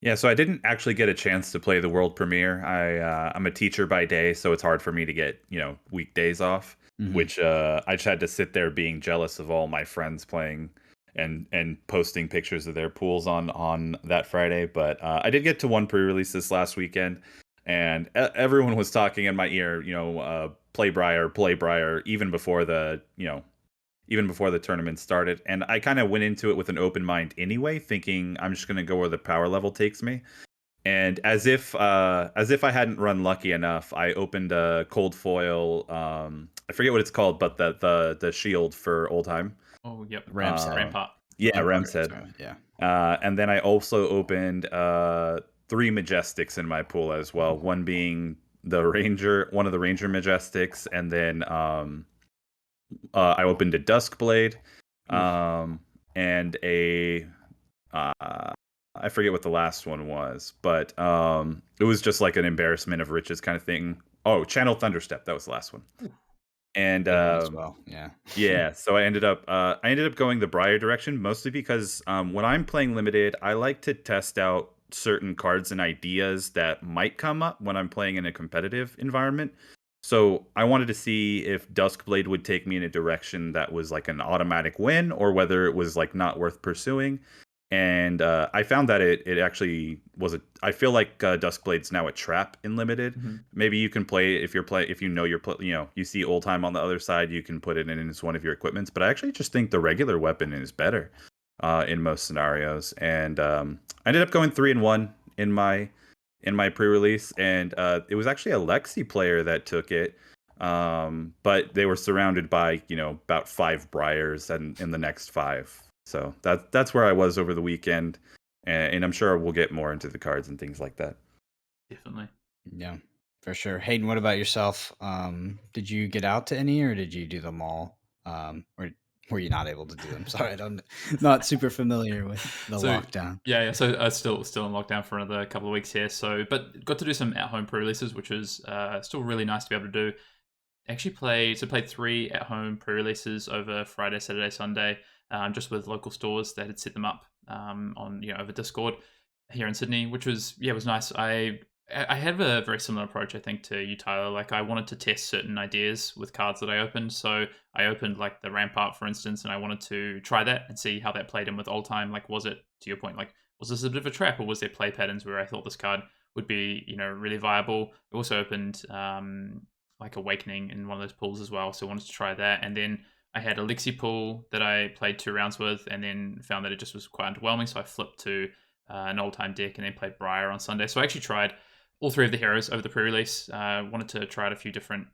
Yeah, so I didn't actually get a chance to play the world premiere. I'm a teacher by day, so it's hard for me to get weekdays off. Mm-hmm. Which I just had to sit there being jealous of all my friends playing and posting pictures of their pools on that Friday. But I did get to 1 pre-release this last weekend, and everyone was talking in my ear. play Briar, even before the tournament started. And I kind of went into it with an open mind anyway, thinking I'm just going to go where the power level takes me. And as if I hadn't run lucky enough, I opened a cold foil. I forget what it's called, but the shield for Oldhim. Oh, yep. Ram's head. Rampart. Yeah, Ram's head. Yeah. And then I also opened 3 Majestics in my pool as well. One being the Ranger, one of the Ranger Majestics, and then I opened a Duskblade, and a I forget what the last one was, but it was just like an embarrassment of riches kind of thing. Oh, Channel Thunderstep, that was the last one. And as well, yeah. yeah, so I ended up going the Briar direction, mostly because when I'm playing limited, I like to test out certain cards and ideas that might come up when I'm playing in a competitive environment. So I wanted to see if Duskblade would take me in a direction that was like an automatic win, or whether it was like not worth pursuing. And I found that it actually was I feel like Duskblade's now a trap in limited. Mm-hmm. Maybe you can play if you know you see Oldhim on the other side, you can put it in as one of your equipments. But I actually just think the regular weapon is better in most scenarios. And I ended up going 3-1 in my pre-release, and it was actually a Lexi player that took it. But they were surrounded by about 5 Briars and in the next 5. So that's where I was over the weekend, and I'm sure we'll get more into the cards and things like that. Definitely. Yeah, for sure. Hayden, what about yourself? Did you get out to any, or did you do them all? Or were you not able to do them? Sorry, I'm not super familiar with the lockdown. Yeah. So I still in lockdown for another couple of weeks here. So, but got to do some at-home pre-releases, which is still really nice to be able to do. Actually played 3 at-home pre-releases over Friday, Saturday, Sunday. Just with local stores that had set them up on over Discord here in Sydney, which was nice. I had a very similar approach, I think, to you, Tyler. Like, I wanted to test certain ideas with cards that I opened. So I opened like the Rampart, for instance, and I wanted to try that and see how that played in with Oldhim. Like, was it, to your point, like, was this a bit of a trap, or was there play patterns where I thought this card would be really viable? I also opened like Awakening in one of those pools as well, so I wanted to try that. And then I had a Lexi pool that I played 2 rounds with, and then found that it just was quite underwhelming. So I flipped to an Oldhim deck and then played Briar on Sunday. So I actually tried all 3 of the heroes over the pre-release. Wanted to try out a few different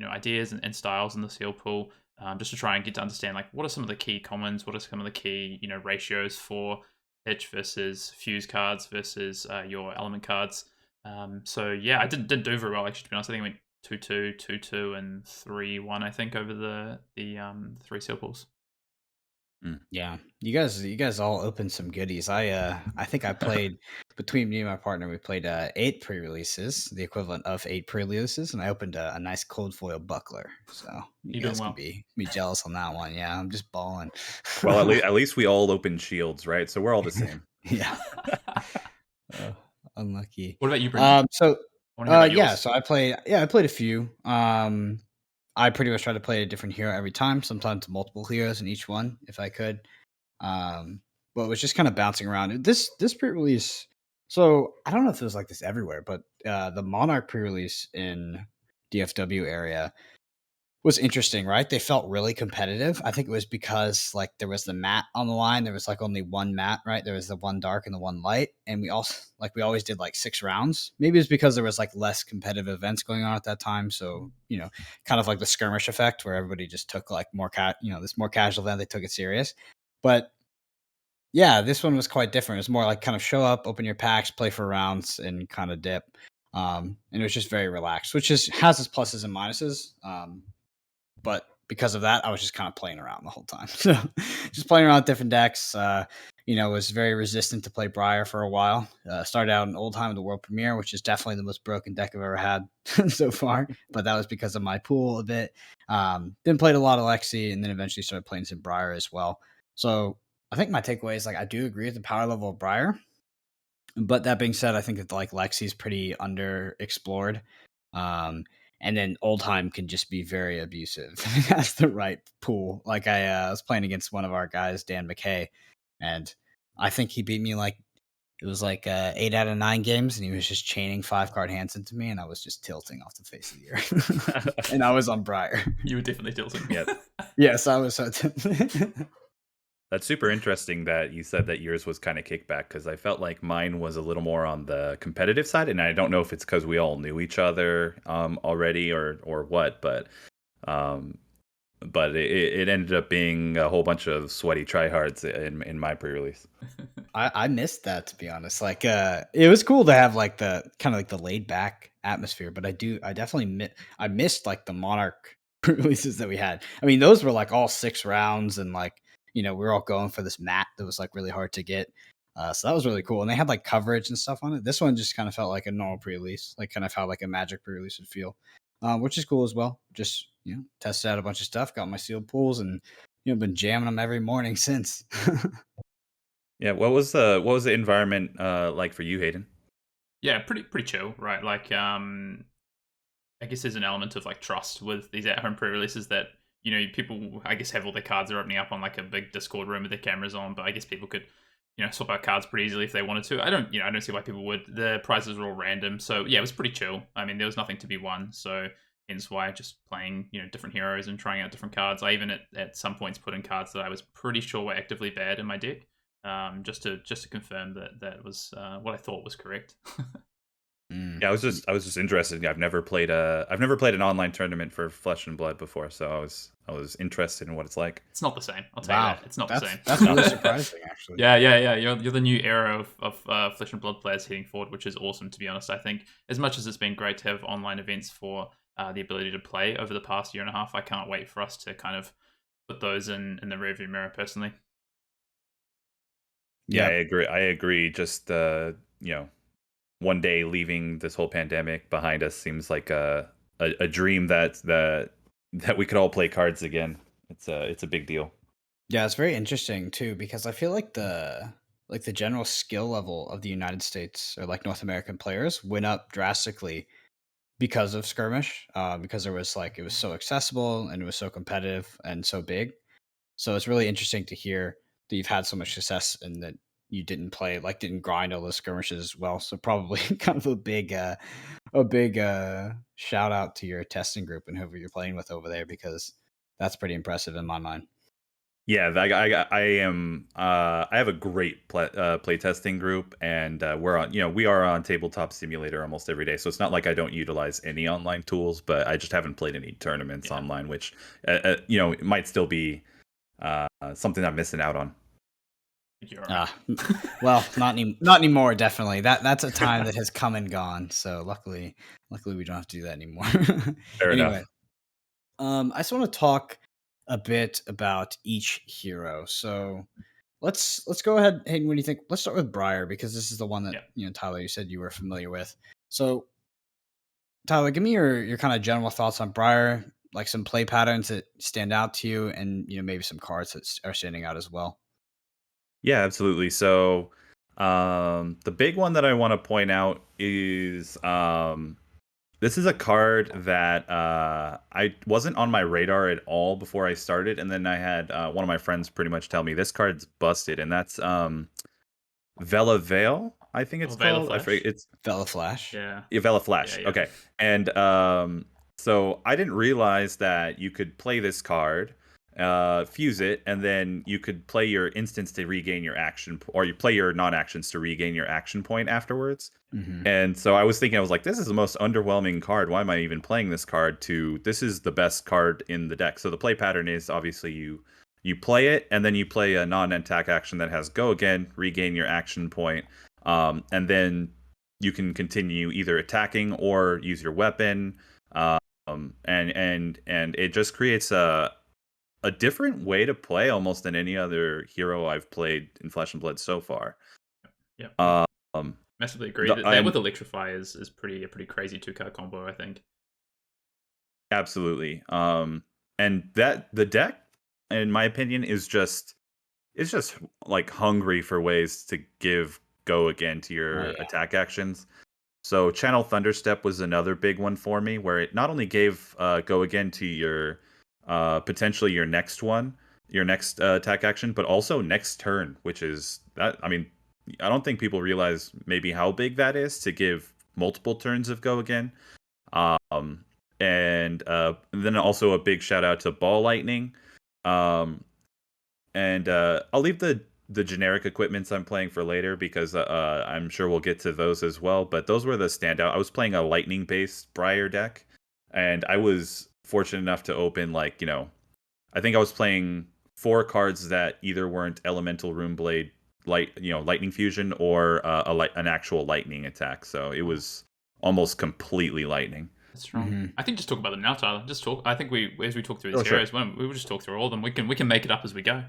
ideas and styles in the seal pool, just to try and get to understand like what are some of the key commons, what are some of the key ratios for pitch versus fuse cards versus your element cards. So yeah, I didn't do very well, actually, to be honest. I think I went 2-2, 2-2, and 3-1, I think, over the 3 seal pools. Yeah, you guys all opened some goodies. I think I played between me and my partner. We played 8 pre-releases, the equivalent of 8 pre-releases, and I opened a nice cold foil buckler. So you guys can be jealous on that one. Yeah, I'm just balling. Well, at least we all opened shields, right? So we're all the same. Yeah. Unlucky. What about you, Brendan? So I played a few. I pretty much try to play a different hero every time, sometimes multiple heroes in each one if I could. But it was just kind of bouncing around. This pre-release, so I don't know if it was like this everywhere, but the Monarch pre-release in DFW area was interesting, right? They felt really competitive. I think it was because like there was the mat on the line. There was like only one mat, right? There was the one dark and the one light. And we always did like 6 rounds. Maybe it's because there was like less competitive events going on at that time. So, kind of like the skirmish effect where everybody just took like more this more casual event. They took it serious. But yeah, this one was quite different. It was more like kind of show up, open your packs, play for rounds, and kind of dip. And it was just very relaxed, which has its pluses and minuses. But because of that, I was just kind of playing around the whole time. So just playing around with different decks. Was very resistant to play Briar for a while. Started out in Oldhim, the World Premiere, which is definitely the most broken deck I've ever had so far. But that was because of my pool a bit. Then played a lot of Lexi, and then eventually started playing some Briar as well. So I think my takeaway is like I do agree with the power level of Briar. But that being said, I think that like Lexi is pretty underexplored. And then Oldhim can just be very abusive. That's the right pool. Like I was playing against one of our guys, Dan McKay, and I think he beat me like it was like 8 out of 9 games, and he was just chaining 5-card hands into me, and I was just tilting off the face of the earth. And I was on Briar. You were definitely tilting. Yeah. Yes, I was so tilting. That's super interesting that you said that yours was kind of kickback, because I felt like mine was a little more on the competitive side, and I don't know if it's because we all knew each other already or what, um, but it ended up being a whole bunch of sweaty tryhards in my pre-release. I missed that, to be honest. Like, it was cool to have like the kind of like the laid back atmosphere, but I definitely I missed like the Monarch releases that we had. I mean, those were like all 6 rounds, and like, we were all going for this mat that was like really hard to get. So that was really cool, and they had like coverage and stuff on it. This one just kind of felt like a normal pre-release, like kind of how like a Magic pre-release would feel, which is cool as well. Just tested out a bunch of stuff, got my sealed pools, and been jamming them every morning since. Yeah, what was the environment like for you, Hayden? Yeah, pretty chill, right? Like, I guess there's an element of like trust with these at-home pre-releases that people, I guess, have all their cards are opening up on like a big Discord room with their cameras on, but I guess people could swap out cards pretty easily if they wanted to. I don't see why people would. The prizes are all random, so yeah, it was pretty chill. I mean, there was nothing to be won, so hence why just playing different heroes and trying out different cards. I even at some points put in cards that I was pretty sure were actively bad in my deck, just to confirm that was what I thought was correct. Yeah, I was just interested. I've never played an online tournament for Flesh and Blood before, so I was interested in what it's like. It's not the same. I'll tell you that. It's not the same. That's really surprising, actually. Yeah. You're the new era of Flesh and Blood players heading forward, which is awesome, to be honest. I think as much as it's been great to have online events for the ability to play over the past year and a half, I can't wait for us to kind of put those in the rearview mirror, personally. Yeah, I agree. Just one day leaving this whole pandemic behind us seems like a dream that we could all play cards again. It's a big deal. Yeah, it's very interesting too, because I feel like the general skill level of the United States, or like North American players, went up drastically because of Skirmish, because it was so accessible, and it was so competitive and so big. So it's really interesting to hear that you've had so much success and that you didn't grind all those skirmishes as well. So probably kind of a big shout out to your testing group and whoever you're playing with over there, because that's pretty impressive in my mind. Yeah, I have a great play testing group, and we are on Tabletop Simulator almost every day. So it's not like I don't utilize any online tools, but I just haven't played any tournaments online, which it might still be something I'm missing out on. Well, not anymore. Definitely, that's a time that has come and gone. So luckily, we don't have to do that anymore. Fair enough. I just want to talk a bit about each hero. So let's go ahead. Hayden, what do you think? Let's start with Briar, because this is the one that Tyler, you said you were familiar with. So Tyler, give me your kind of general thoughts on Briar, like some play patterns that stand out to you, and maybe some cards that are standing out as well. Yeah, absolutely. So the big one that I want to point out is this is a card that I wasn't on my radar at all before I started, and then I had one of my friends pretty much tell me this card's busted, and that's Vela Veil, I think it's called. I forget, it's Vela Flash. Yeah, Vela Flash. Yeah. Okay, and so I didn't realize that you could play this card, fuse it, and then you could play your instance to regain your action, or you play your non-actions to regain your action point afterwards. Mm-hmm. And so I was like, this is the most underwhelming card. Why am I even playing this card? This is the best card in the deck. So the play pattern is obviously you play it, and then you play a non-attack action that has go again, regain your action point, and then you can continue either attacking or use your weapon, and it just creates a different way to play almost than any other hero I've played in Flesh and Blood so far. Yeah. Massively agree. That with Electrify is a pretty crazy 2-card combo, I think. Absolutely. And that the deck, in my opinion, is just like hungry for ways to give go again to your attack actions. So Channel Thunderstep was another big one for me, where it not only gave go again to your potentially your next attack action, but also next turn, which is that. I mean, I don't think people realize maybe how big that is to give multiple turns of go again. Um, and then also a big shout out to Ball Lightning. Um, and I'll leave the generic equipments I'm playing for later because I'm sure we'll get to those as well. But those were the standout. I was playing a lightning based Briar deck, and I was fortunate enough to open I think I was playing 4 cards that either weren't Elemental Runeblade, Lightning Fusion, or an actual lightning attack. So it was almost completely lightning. That's strong. Mm-hmm. I think just talk about them now, Tyler. Just talk. I think as we talk through these Oh, sure. areas, we will just talk through all of them. We can make it up as we go.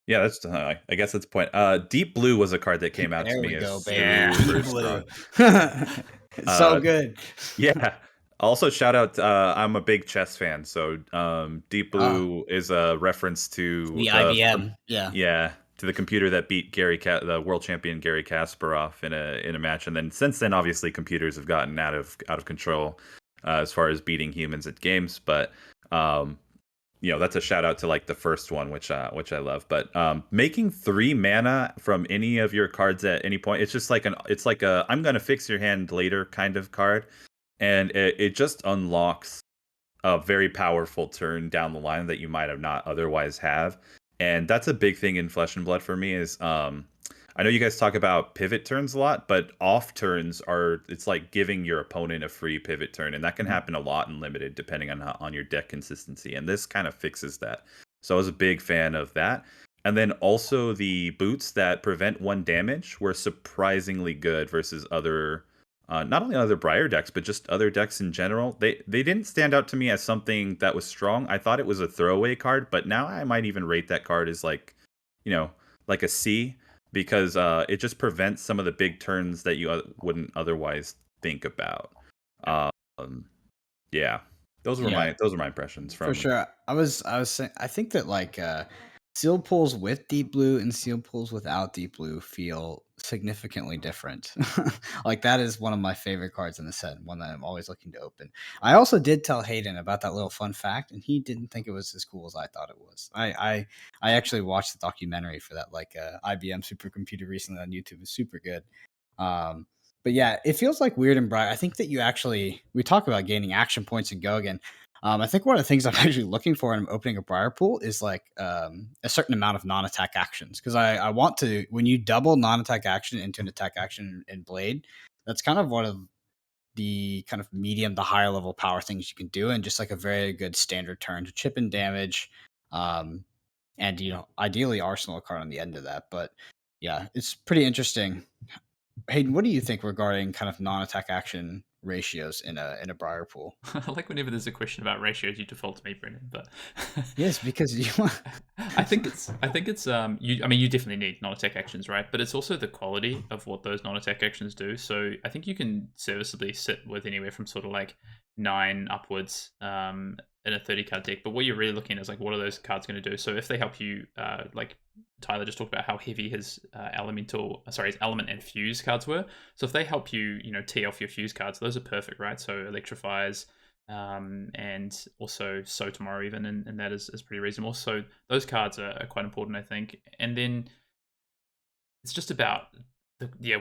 Yeah, that's. I guess that's the point. Deep Blue was a card that came out There to we me go, as baby. super Deep Blue. strong. It's so good. Yeah. Also, shout out. I'm a big chess fan, so Deep Blue is a reference to The IBM. Yeah. to the computer that beat the world champion Gary Kasparov in a match, and then since then, obviously, computers have gotten out of control as far as beating humans at games. But that's a shout out to like the first one, which I love. But making 3 mana from any of your cards at any point, it's just like a I'm gonna fix your hand later kind of card, and it just unlocks a very powerful turn down the line that you might have not otherwise have. And that's a big thing in Flesh and Blood for me is I know you guys talk about pivot turns a lot, but off turns it's like giving your opponent a free pivot turn, and that can happen a lot in limited depending on your deck consistency, and this kind of fixes that. So I was a big fan of that. And then also the boots that prevent 1 damage were surprisingly good versus other not only other Briar decks, but just other decks in general. They didn't stand out to me as something that was strong. I thought it was a throwaway card, but now I might even rate that card as like a C, because it just prevents some of the big turns that you wouldn't otherwise think about. Yeah, those were my impressions from. For sure. I was saying, I think that like sealed pools with Deep Blue and sealed pools without Deep Blue feel significantly different. Like that is one of my favorite cards in the set, one that I'm always looking to open. I also did tell Hayden about that little fun fact, and he didn't think it was as cool as I thought it was. I actually watched the documentary for that IBM supercomputer recently on YouTube. It's super good. But yeah, it feels like weird and bright. I think that we talk about gaining action points and go again. I think one of the things I'm actually looking for in opening a Briar Pool is like a certain amount of non-attack actions, because I want to, when you double non-attack action into an attack action in Blade, that's kind of one of the kind of medium to higher level power things you can do, and just like a very good standard turn to chip in damage, and ideally arsenal a card on the end of that. But yeah, it's pretty interesting. Hayden, what do you think regarding kind of non-attack action ratios in a Briar Pool? I like whenever there's a question about ratios, you default to me, Brendan. But yes, because I think it's you definitely need non-attack actions, right? But it's also the quality of what those non-attack actions do. So I think you can serviceably sit with anywhere from sort of like 9 upwards in a 30-card deck. But what you're really looking at is like, what are those cards going to do? So if they help you, like Tyler just talked about how heavy his element and fuse cards were. So if they help you, tee off your fuse cards, those are perfect, right? So electrifies, and also so tomorrow even, and that is pretty reasonable. So those cards are quite important, I think. And then it's just about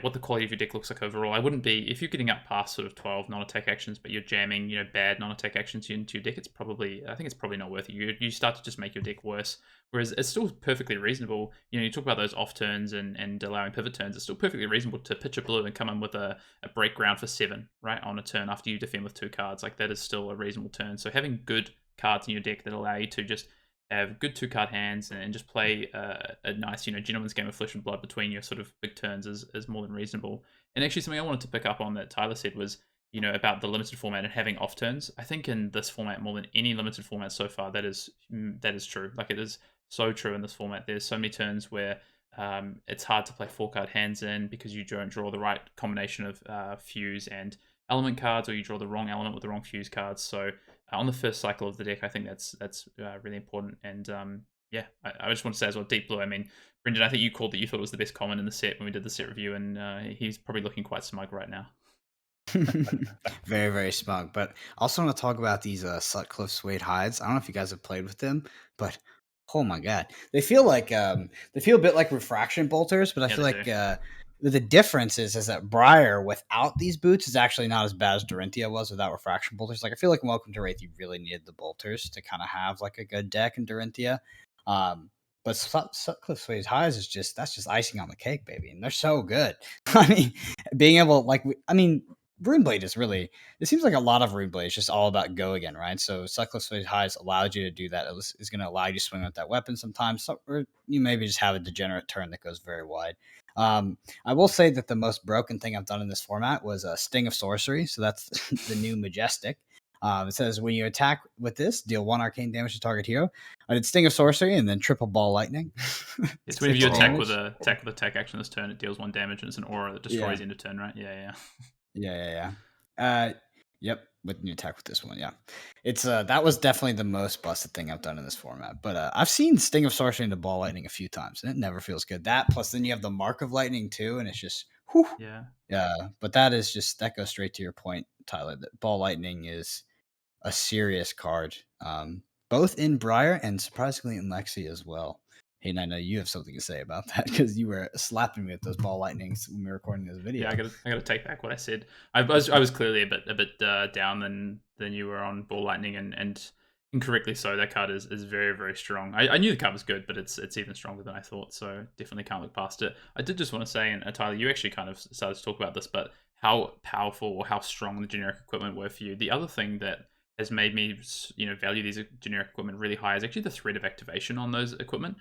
what the quality of your deck looks like overall. I wouldn't be, if you're getting up past sort of 12 non-attack actions, but you're jamming bad non-attack actions into your deck, I think it's probably not worth it. You start to just make your deck worse. Whereas it's still perfectly reasonable. You talk about those off turns and allowing pivot turns. It's still perfectly reasonable to pitch a blue and come in with a break ground for 7, right, on a turn after you defend with 2 cards. Like that is still a reasonable turn. So having good cards in your deck that allow you to just have good 2-card hands and just play a nice, gentleman's game of Flesh and Blood between your sort of big turns is more than reasonable. And actually something I wanted to pick up on that Tyler said was, about the limited format and having off turns. I think in this format, more than any limited format so far, that is true. Like it is so true in this format. There's so many turns where it's hard to play 4-card hands in because you don't draw the right combination of fuse and element cards, or you draw the wrong element with the wrong fuse cards. So on the first cycle of the deck, I think that's really important. And I just want to say as well, Deep Blue. I mean, Brendan, I think you called that you thought it was the best common in the set when we did the set review, and he's probably looking quite smug right now. Very, very smug. But I also want to talk about these Sutcliffe Suede hides. I don't know if you guys have played with them, but Oh my god, they feel a bit like refraction bolters, but I Yeah, feel they like do. the difference is that Briar without these boots is actually not as bad as Dorinthia was without refraction bolters. Like I feel like in Welcome to Wraith, you really needed the bolters to kind of have like a good deck in Dorinthia. But Sutcliffe Sway's Highs is that's just icing on the cake, baby, and they're so good. I mean, being able Runeblade is really, it seems like a lot of Runeblade is just all about go again, right? So Suckless Highs allowed you to do that. It is going to allow you to swing with that weapon sometimes, or you maybe just have a degenerate turn that goes very wide. I will say that the most broken thing I've done in this format was a Sting of Sorcery. So that's the new Majestic. It says when you attack with this, deal 1 arcane damage to target hero. I did Sting of Sorcery and then triple ball lightning. It's whenever you attack damage. with a attack action this turn, it deals 1 damage and it's an aura that destroys end of turn, right? Yeah. Yep, with new attack with this one, yeah. It's that was definitely the most busted thing I've done in this format. But I've seen Sting of Sorcery into Ball Lightning a few times, and it never feels good. That plus then you have the Mark of Lightning too, and it's just whew. Yeah. But that goes straight to your point, Tyler. That Ball Lightning is a serious card. Both in Briar and surprisingly in Lexi as well. Hayden, I know you have something to say about that because you were slapping me with those ball lightnings when we were recording this video. Yeah, I gotta take back what I said. I was clearly a bit down than you were on ball lightning, and incorrectly so. That card is very, very strong. I knew the card was good, but it's even stronger than I thought. So definitely can't look past it. I did just want to say, and Tyler, you actually kind of started to talk about this, but how powerful or how strong the generic equipment were for you. The other thing that has made me value these generic equipment really high is actually the threat of activation on those equipment.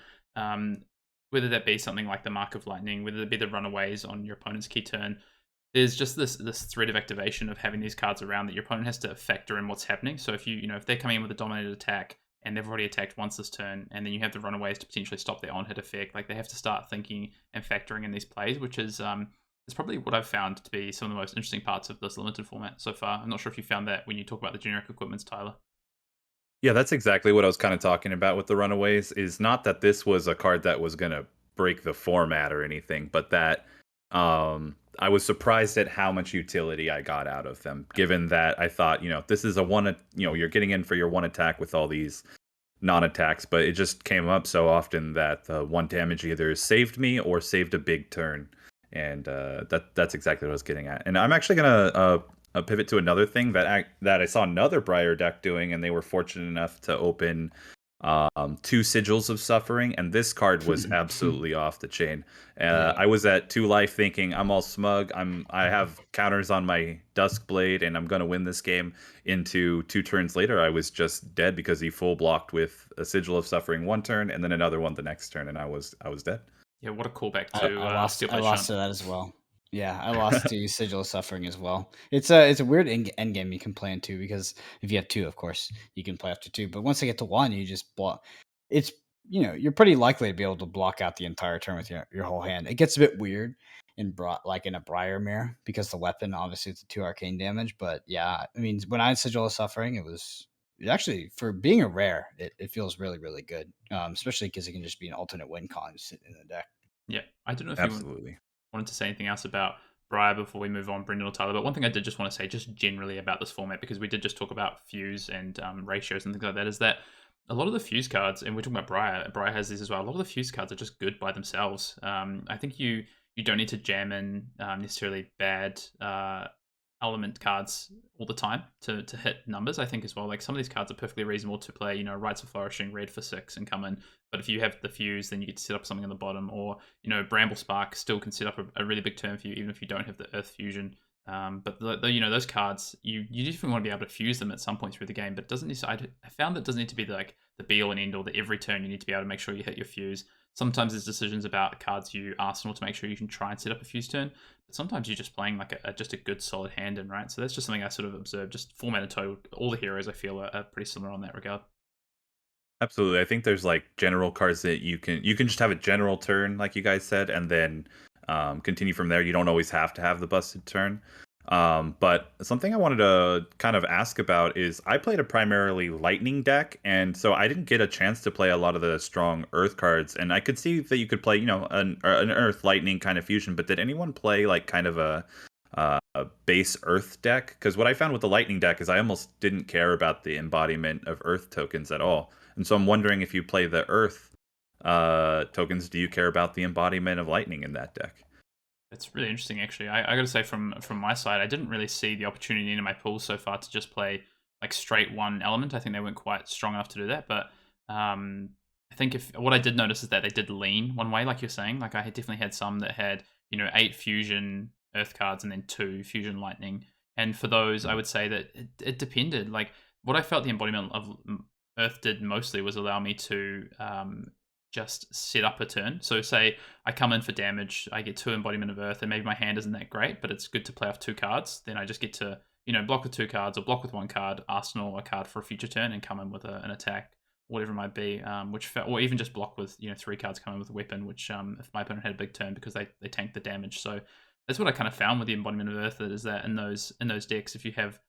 Whether that be something like the Mark of Lightning, whether it be the runaways on your opponent's key turn, there's just this thread of activation of having these cards around that your opponent has to factor in what's happening. So if if they're coming in with a dominated attack and they've already attacked once this turn, and then you have the runaways to potentially stop their on-hit effect, like they have to start thinking and factoring in these plays, which is probably what I've found to be some of the most interesting parts of this limited format so far. I'm not sure if you found that when you talk about the generic equipments, Tyler. Yeah, that's exactly what I was kind of talking about with the Runaways, is not that this was a card that was going to break the format or anything, but that I was surprised at how much utility I got out of them, given that I thought, this is a one, you're getting in for your one attack with all these non-attacks, but it just came up so often that the 1 damage either saved me or saved a big turn. And that's exactly what I was getting at. And I'm actually going to pivot to another thing that I saw another Briar deck doing, and they were fortunate enough to open 2 Sigils of Suffering, and this card was absolutely off the chain. I was at 2 life thinking I'm all smug. I have counters on my Duskblade, and I'm gonna win this game. Into 2 turns later, I was just dead because he full blocked with a Sigil of Suffering 1 turn, and then another one the next turn, and I was dead. Yeah, what a callback to I lost Steel to Shunt. that as well. Yeah, I lost to Sigil of Suffering as well. It's a weird end game you can play into, because if you have 2, of course, you can play after 2. But once they get to 1, you just block. It's you're pretty likely to be able to block out the entire turn with your whole hand. It gets a bit weird in a Briar Mirror because the weapon obviously it's a 2 arcane damage. But yeah, I mean when I had Sigil of Suffering, it actually, for being a rare, it feels really, really good. Especially because it can just be an alternate win con sitting in the deck. Yeah, I don't know if Absolutely. you wanted to say anything else about Briar before we move on, Brendan or Tyler, but one thing I did just want to say just generally about this format, because we did just talk about fuse and ratios and things like that, is that a lot of the fuse cards, and we're talking about Briar has these as well, a lot of the fuse cards are just good by themselves. I think you don't need to jam in necessarily bad element cards all the time to hit numbers, I think, as well. Like some of these cards are perfectly reasonable to play, Rites of Flourishing, red for 6 and come in. But if you have the fuse, then you get to set up something on the bottom, or, Bramble Spark still can set up a really big turn for you, even if you don't have the Earth Fusion. But those cards, you definitely want to be able to fuse them at some point through the game, but it doesn't need I found that it doesn't need to be the be all and end all, that every turn you need to be able to make sure you hit your fuse. Sometimes there's decisions about cards you arsenal to make sure you can try and set up a fuse turn, but sometimes you're just playing like just a good solid hand in, right? So that's just something I sort of observed. Just formatted total, all the heroes I feel are pretty similar on that regard. Absolutely. I think there's like general cards that you can just have a general turn, like you guys said, and then continue from there. You don't always have to have the busted turn. But something I wanted to kind of ask about is I played a primarily lightning deck, and so I didn't get a chance to play a lot of the strong earth cards. And I could see that you could play, an earth lightning kind of fusion. But did anyone play like kind of a base earth deck? Because what I found with the lightning deck is I almost didn't care about the embodiment of earth tokens at all. And so I'm wondering, if you play the Earth tokens, do you care about the embodiment of lightning in that deck? It's really interesting, actually. I got to say, from my side, I didn't really see the opportunity in my pool so far to just play like straight one element. I think they weren't quite strong enough to do that. But I think if what I did notice is that they did lean one way, like you're saying. Like I had definitely had some that had 8 fusion Earth cards and then 2 fusion lightning. And for those, I would say that it depended. Like what I felt the embodiment of Earth did mostly was allow me to just set up a turn. So say I come in for damage, I get 2 embodiment of Earth, and maybe my hand isn't that great, but it's good to play off 2 cards. Then I just get to block with 2 cards or block with 1 card, arsenal a card for a future turn, and come in with an attack, whatever it might be. Or even just block with 3 cards coming with a weapon, which if my opponent had a big turn because they tank the damage. So that's what I kind of found with the embodiment of Earth, is that in those decks, if you have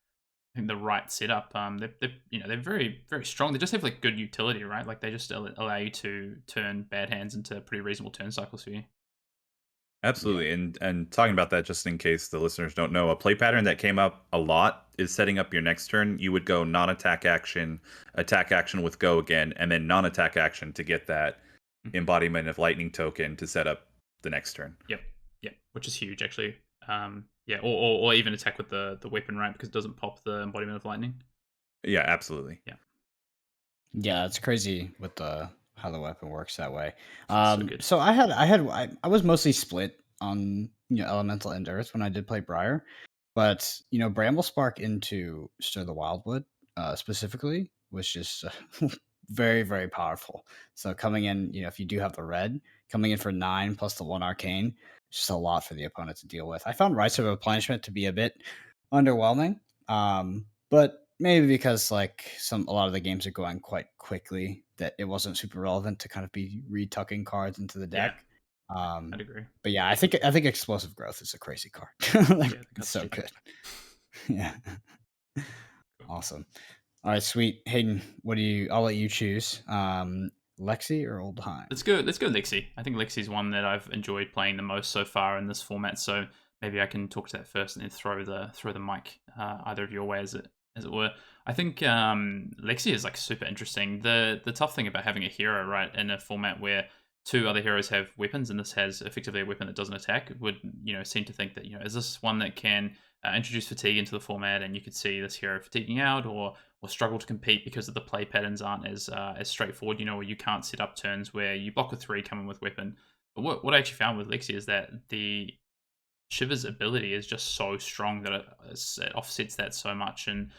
the right setup, they're very, very strong. They just have like good utility, right? Like they just allow you to turn bad hands into pretty reasonable turn cycles for you. Absolutely. And talking about that, just in case the listeners don't know, a play pattern that came up a lot is setting up your next turn. You would go non-attack action, attack action with go again, and then non-attack action to get that embodiment of lightning token to set up the next turn. Yep, which is huge actually. Or even attack with the weapon, right? Because it doesn't pop the embodiment of lightning. Yeah, absolutely. Yeah, it's crazy with how the weapon works that way. So good. So I was mostly split on elemental and earth when I did play Briar, but Bramble Spark into Stir the Wildwood specifically was just very, very powerful. So coming in, if you do have the red, coming in for 9 plus the 1 arcane, just a lot for the opponent to deal with. I found Rites of Replenishment to be a bit underwhelming, but maybe because a lot of the games are going quite quickly, that it wasn't super relevant to kind of be retucking cards into the deck. I'd agree. But yeah, I think Explosive Growth is a crazy card. It's so good. Yeah. Awesome. All right, sweet. Hayden, I'll let you choose. Lexi or Oldhim? Let's go Lexi. I think Lexi's one that I've enjoyed playing the most so far in this format, so maybe I can talk to that first and then throw the mic either of your way, as it were. I think Lexi is like super interesting. The tough thing about having a hero, right, in a format where 2 other heroes have weapons and this has effectively a weapon that doesn't attack, would seem to think that is this one that can introduce fatigue into the format, and you could see this hero fatiguing out or struggle to compete because of the play patterns aren't as straightforward. Where you can't set up turns where you block with 3, come in with weapon. But what I actually found with Lexi is that the Shiver's ability is just so strong that it offsets that so much, and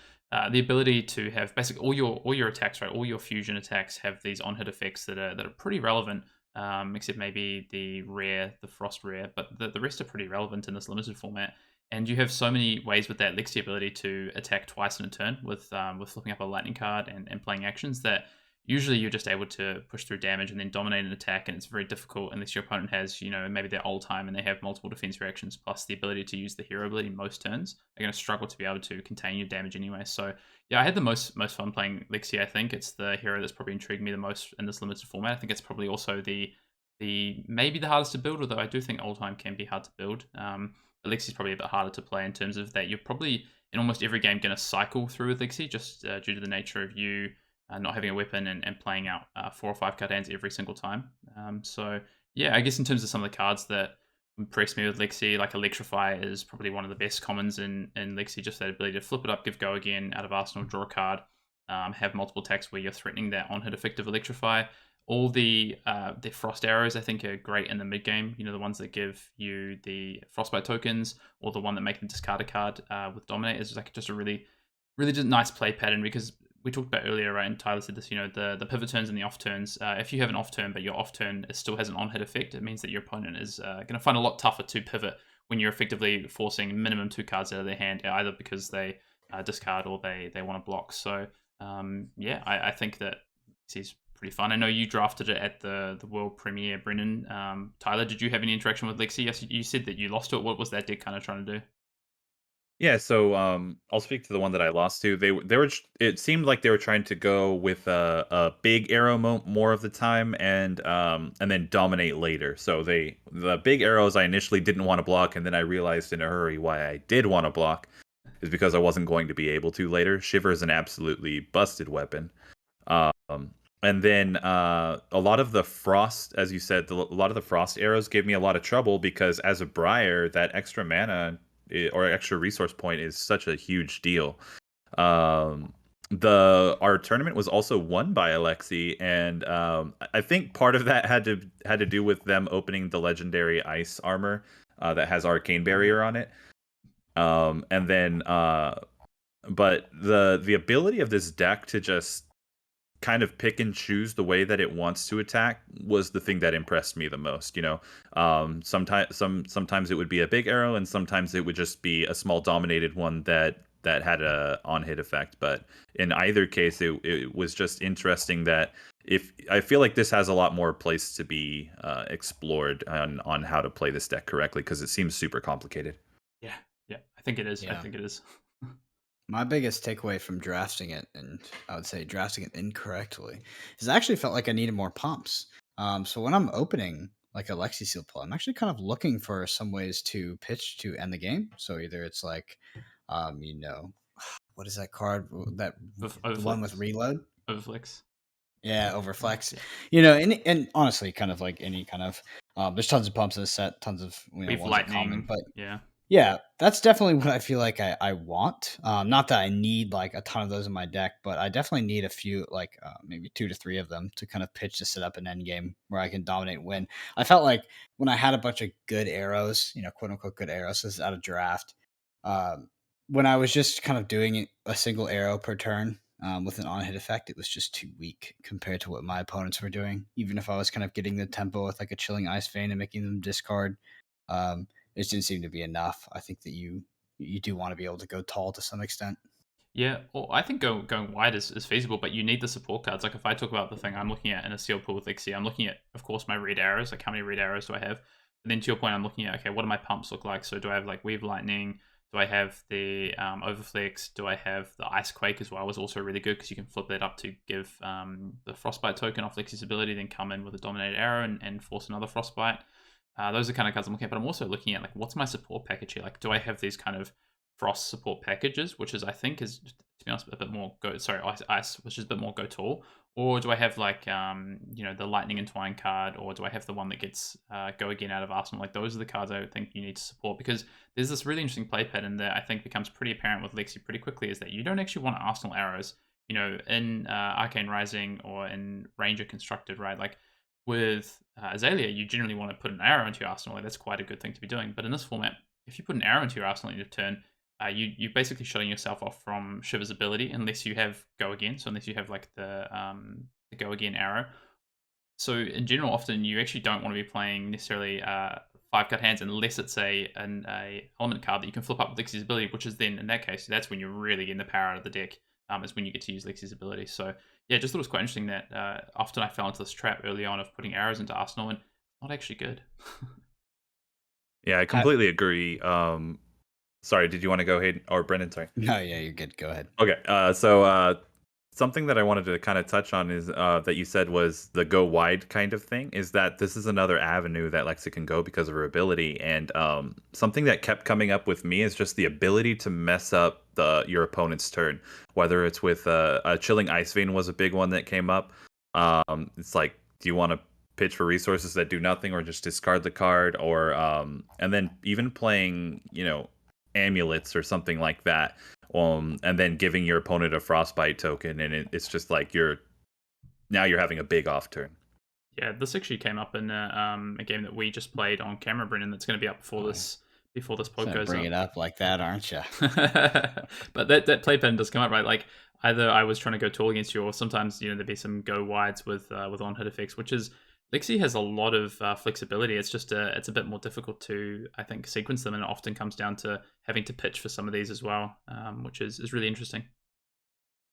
the ability to have basically all your attacks, right, all your fusion attacks have these on-hit effects that are pretty relevant, except maybe the frost rare, but the rest are pretty relevant in this limited format. And you have so many ways with that Lexi ability to attack twice in a turn with flipping up a lightning card and playing actions, that usually you're just able to push through damage and then dominate an attack, and it's very difficult unless your opponent has, maybe they're Oldhim and they have multiple defense reactions plus the ability to use the hero ability most turns. They're going to struggle to be able to contain your damage anyway. So yeah, I had the most fun playing Lexi. I think it's the hero that's probably intrigued me the most in this limited format. I think it's probably also the maybe the hardest to build, although I do think Oldhim can be hard to build. Lexi's probably a bit harder to play in terms of that you're probably in almost every game going to cycle through with Lexi, just due to the nature of you not having a weapon and playing out 4 or 5 card hands every single time. So yeah, I guess in terms of some of the cards that impressed me with Lexi, like Electrify is probably one of the best commons in Lexi, just that ability to flip it up, give go again out of arsenal, draw a card, have multiple attacks where you're threatening that on-hit effect of Electrify. All the frost arrows I think are great in the mid game. The ones that give you the frostbite tokens, or the one that make them discard a card with dominate, is like just a really, really just nice play pattern, because we talked about earlier, right? And Tyler said this. The pivot turns and the off turns. If you have an off turn, but your off turn still has an on hit effect, it means that your opponent is going to find a lot tougher to pivot when you're effectively forcing minimum 2 cards out of their hand, either because they discard or they want to block. So I think that he's pretty fun. I know you drafted it at the world premiere, Brennan. Tyler, did you have any interaction with Lexi? Yes, you said that you lost to it. What was that deck kind of trying to do? Yeah, so I'll speak to the one that I lost to. They were. It seemed like they were trying to go with a big arrow more of the time, and then dominate later. So the big arrows I initially didn't want to block, and then I realized in a hurry why I did want to block is because I wasn't going to be able to later. Shiver is an absolutely busted weapon. And then a lot of the frost, as you said, a lot of the frost arrows gave me a lot of trouble because as a Briar, that extra mana or extra resource point is such a huge deal. Um, our tournament was also won by Alexi, and I think part of that had to do with them opening the legendary ice armor that has arcane barrier on it. And then but the ability of this deck to just kind of pick and choose the way that it wants to attack was the thing that impressed me the most. Sometimes it would be a big arrow, and sometimes it would just be a small dominated one that had a on hit effect. But in either case, it was just interesting that if I feel like this has a lot more place to be explored on how to play this deck correctly, because it seems super complicated. Yeah, I think it is. Yeah. I think it is. My biggest takeaway from drafting it, and I would say drafting it incorrectly, is I actually felt like I needed more pumps. So when I'm opening like a Lexi Seal pull, I'm actually kind of looking for some ways to pitch to end the game. So either it's like, what is that card? That the one with reload? Overflex. Yeah, overflex. Yeah. And honestly, kind of like any kind of, there's tons of pumps in this set, tons of We've ones that lightning, common, but yeah. Yeah, that's definitely what I feel like I want. Not that I need like a ton of those in my deck, but I definitely need a few, like maybe 2 to 3 of them to kind of pitch to set up an end game where I can dominate and win. I felt like when I had a bunch of good arrows, quote unquote good arrows, this is out of draft. When I was just kind of doing a single arrow per turn with an on hit effect, it was just too weak compared to what my opponents were doing. Even if I was kind of getting the tempo with like a chilling ice vein and making them discard. It just didn't seem to be enough. I think that you do want to be able to go tall to some extent. Yeah, well, I think going wide is feasible, but you need the support cards. Like if I talk about the thing I'm looking at in a seal pool with Lixie, I'm looking at, of course, my red arrows. Like how many red arrows do I have? And then to your point, I'm looking at, okay, what do my pumps look like? So do I have like Weave Lightning? Do I have the Overflex? Do I have the Ice Quake as well? Was also really good because you can flip that up to give the Frostbite token off Lixie's ability, then come in with a Dominated Arrow and force another Frostbite. Those are the kind of cards I'm looking at, but I'm also looking at like what's my support package here? Like, do I have these kind of frost support packages, which is I think is, to be honest, a bit more ice, which is a bit more go tall, or do I have like the lightning entwine card, or do I have the one that gets go again out of Arsenal? Like those are the cards I would think you need to support, because there's this really interesting play pattern that I think becomes pretty apparent with Lexi pretty quickly, is that you don't actually want Arsenal arrows, in Arcane Rising or in Ranger Constructed, right? Like with Azalea, you generally want to put an arrow into your arsenal. Like that's quite a good thing to be doing. But in this format, if you put an arrow into your arsenal in your turn, you're basically shutting yourself off from Shiver's ability unless you have Go Again. So unless you have like the Go Again arrow. So in general, often you actually don't want to be playing necessarily 5-cut hands unless it's an element card that you can flip up with Lexie's ability, which is then in that case, that's when you're really getting the power out of the deck. Is when you get to use Lexie's ability. So yeah, just thought it was quite interesting that often I fell into this trap early on of putting arrows into Arsenal and not actually good. Yeah, I completely agree. Sorry, did you want to go ahead? Or Brendan, sorry. No, yeah, you're good. Go ahead. Okay, so something that I wanted to kind of touch on is that you said was the go wide kind of thing, is that this is another avenue that Lexi can go because of her ability. And something that kept coming up with me is just the ability to mess up your opponent's turn, whether it's with a Chilling Ice Vein was a big one that came up. It's like, do you want to pitch for resources that do nothing or just discard the card? Or and then even playing, amulets or something like that. And then giving your opponent a Frostbite token, and it's just like you're having a big off turn. Yeah, this actually came up in a game that we just played on camera, Brendan. That's going to be up before this pod goes bring up. it up like that, aren't you? But that play pattern does come up, right? Like either I was trying to go tall against you, or sometimes there'd be some go wides with on hit effects, which is Lexi has a lot of flexibility. It's just it's a bit more difficult to, I think, sequence them, and it often comes down to having to pitch for some of these as well, which is really interesting.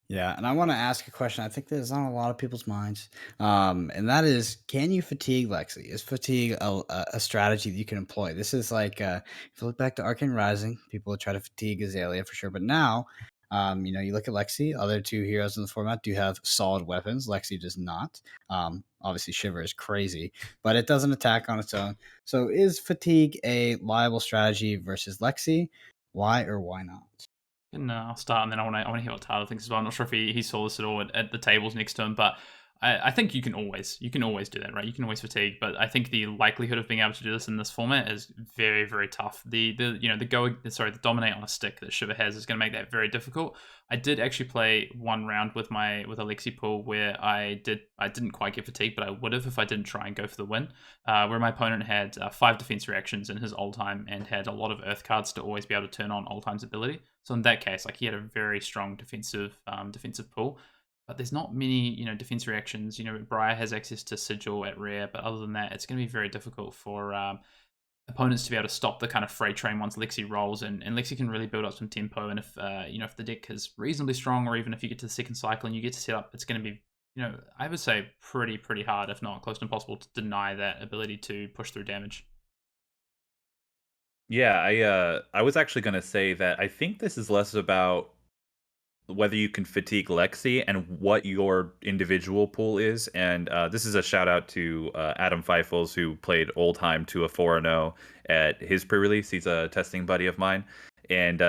Yeah, and I want to ask a question I think that is on a lot of people's minds, and that is, can you fatigue Lexi? Is fatigue a strategy that you can employ? This is like, if you look back to Arcane Rising, people try to fatigue Azalea for sure, but now, you look at Lexi, other 2 heroes in the format do have solid weapons. Lexi does not. Obviously, Shiver is crazy, but it doesn't attack on its own. So is fatigue a viable strategy versus Lexi? Why or why not? And I'll start, and then I want to hear what Tyler thinks as well. I'm not sure if he saw this at all at the tables next to him, but I think you can always do that, right? You can always fatigue, but I think the likelihood of being able to do this in this format is very, very tough. The dominate on a stick that Shiva has is going to make that very difficult. I did actually play one round with a Lexi pool where I didn't quite get fatigued, but I would have if I didn't try and go for the win. Where my opponent had 5 defense reactions in his Oldtime and had a lot of Earth cards to always be able to turn on Oldtime's ability. So in that case, like, he had a very strong defensive pool. But there's not many, defense reactions. Briar has access to Sigil at rare, but other than that, it's going to be very difficult for opponents to be able to stop the kind of freight train once Lexi rolls, and Lexi can really build up some tempo. And if the deck is reasonably strong, or even if you get to the second cycle and you get to set up, it's going to be, I would say pretty hard, if not close to impossible, to deny that ability to push through damage. Yeah, I was actually going to say that I think this is less about whether you can fatigue Lexi and what your individual pool is. And this is a shout out to Adam Feifels, who played Oldtime to a 4-0 at his pre-release. He's a testing buddy of mine. And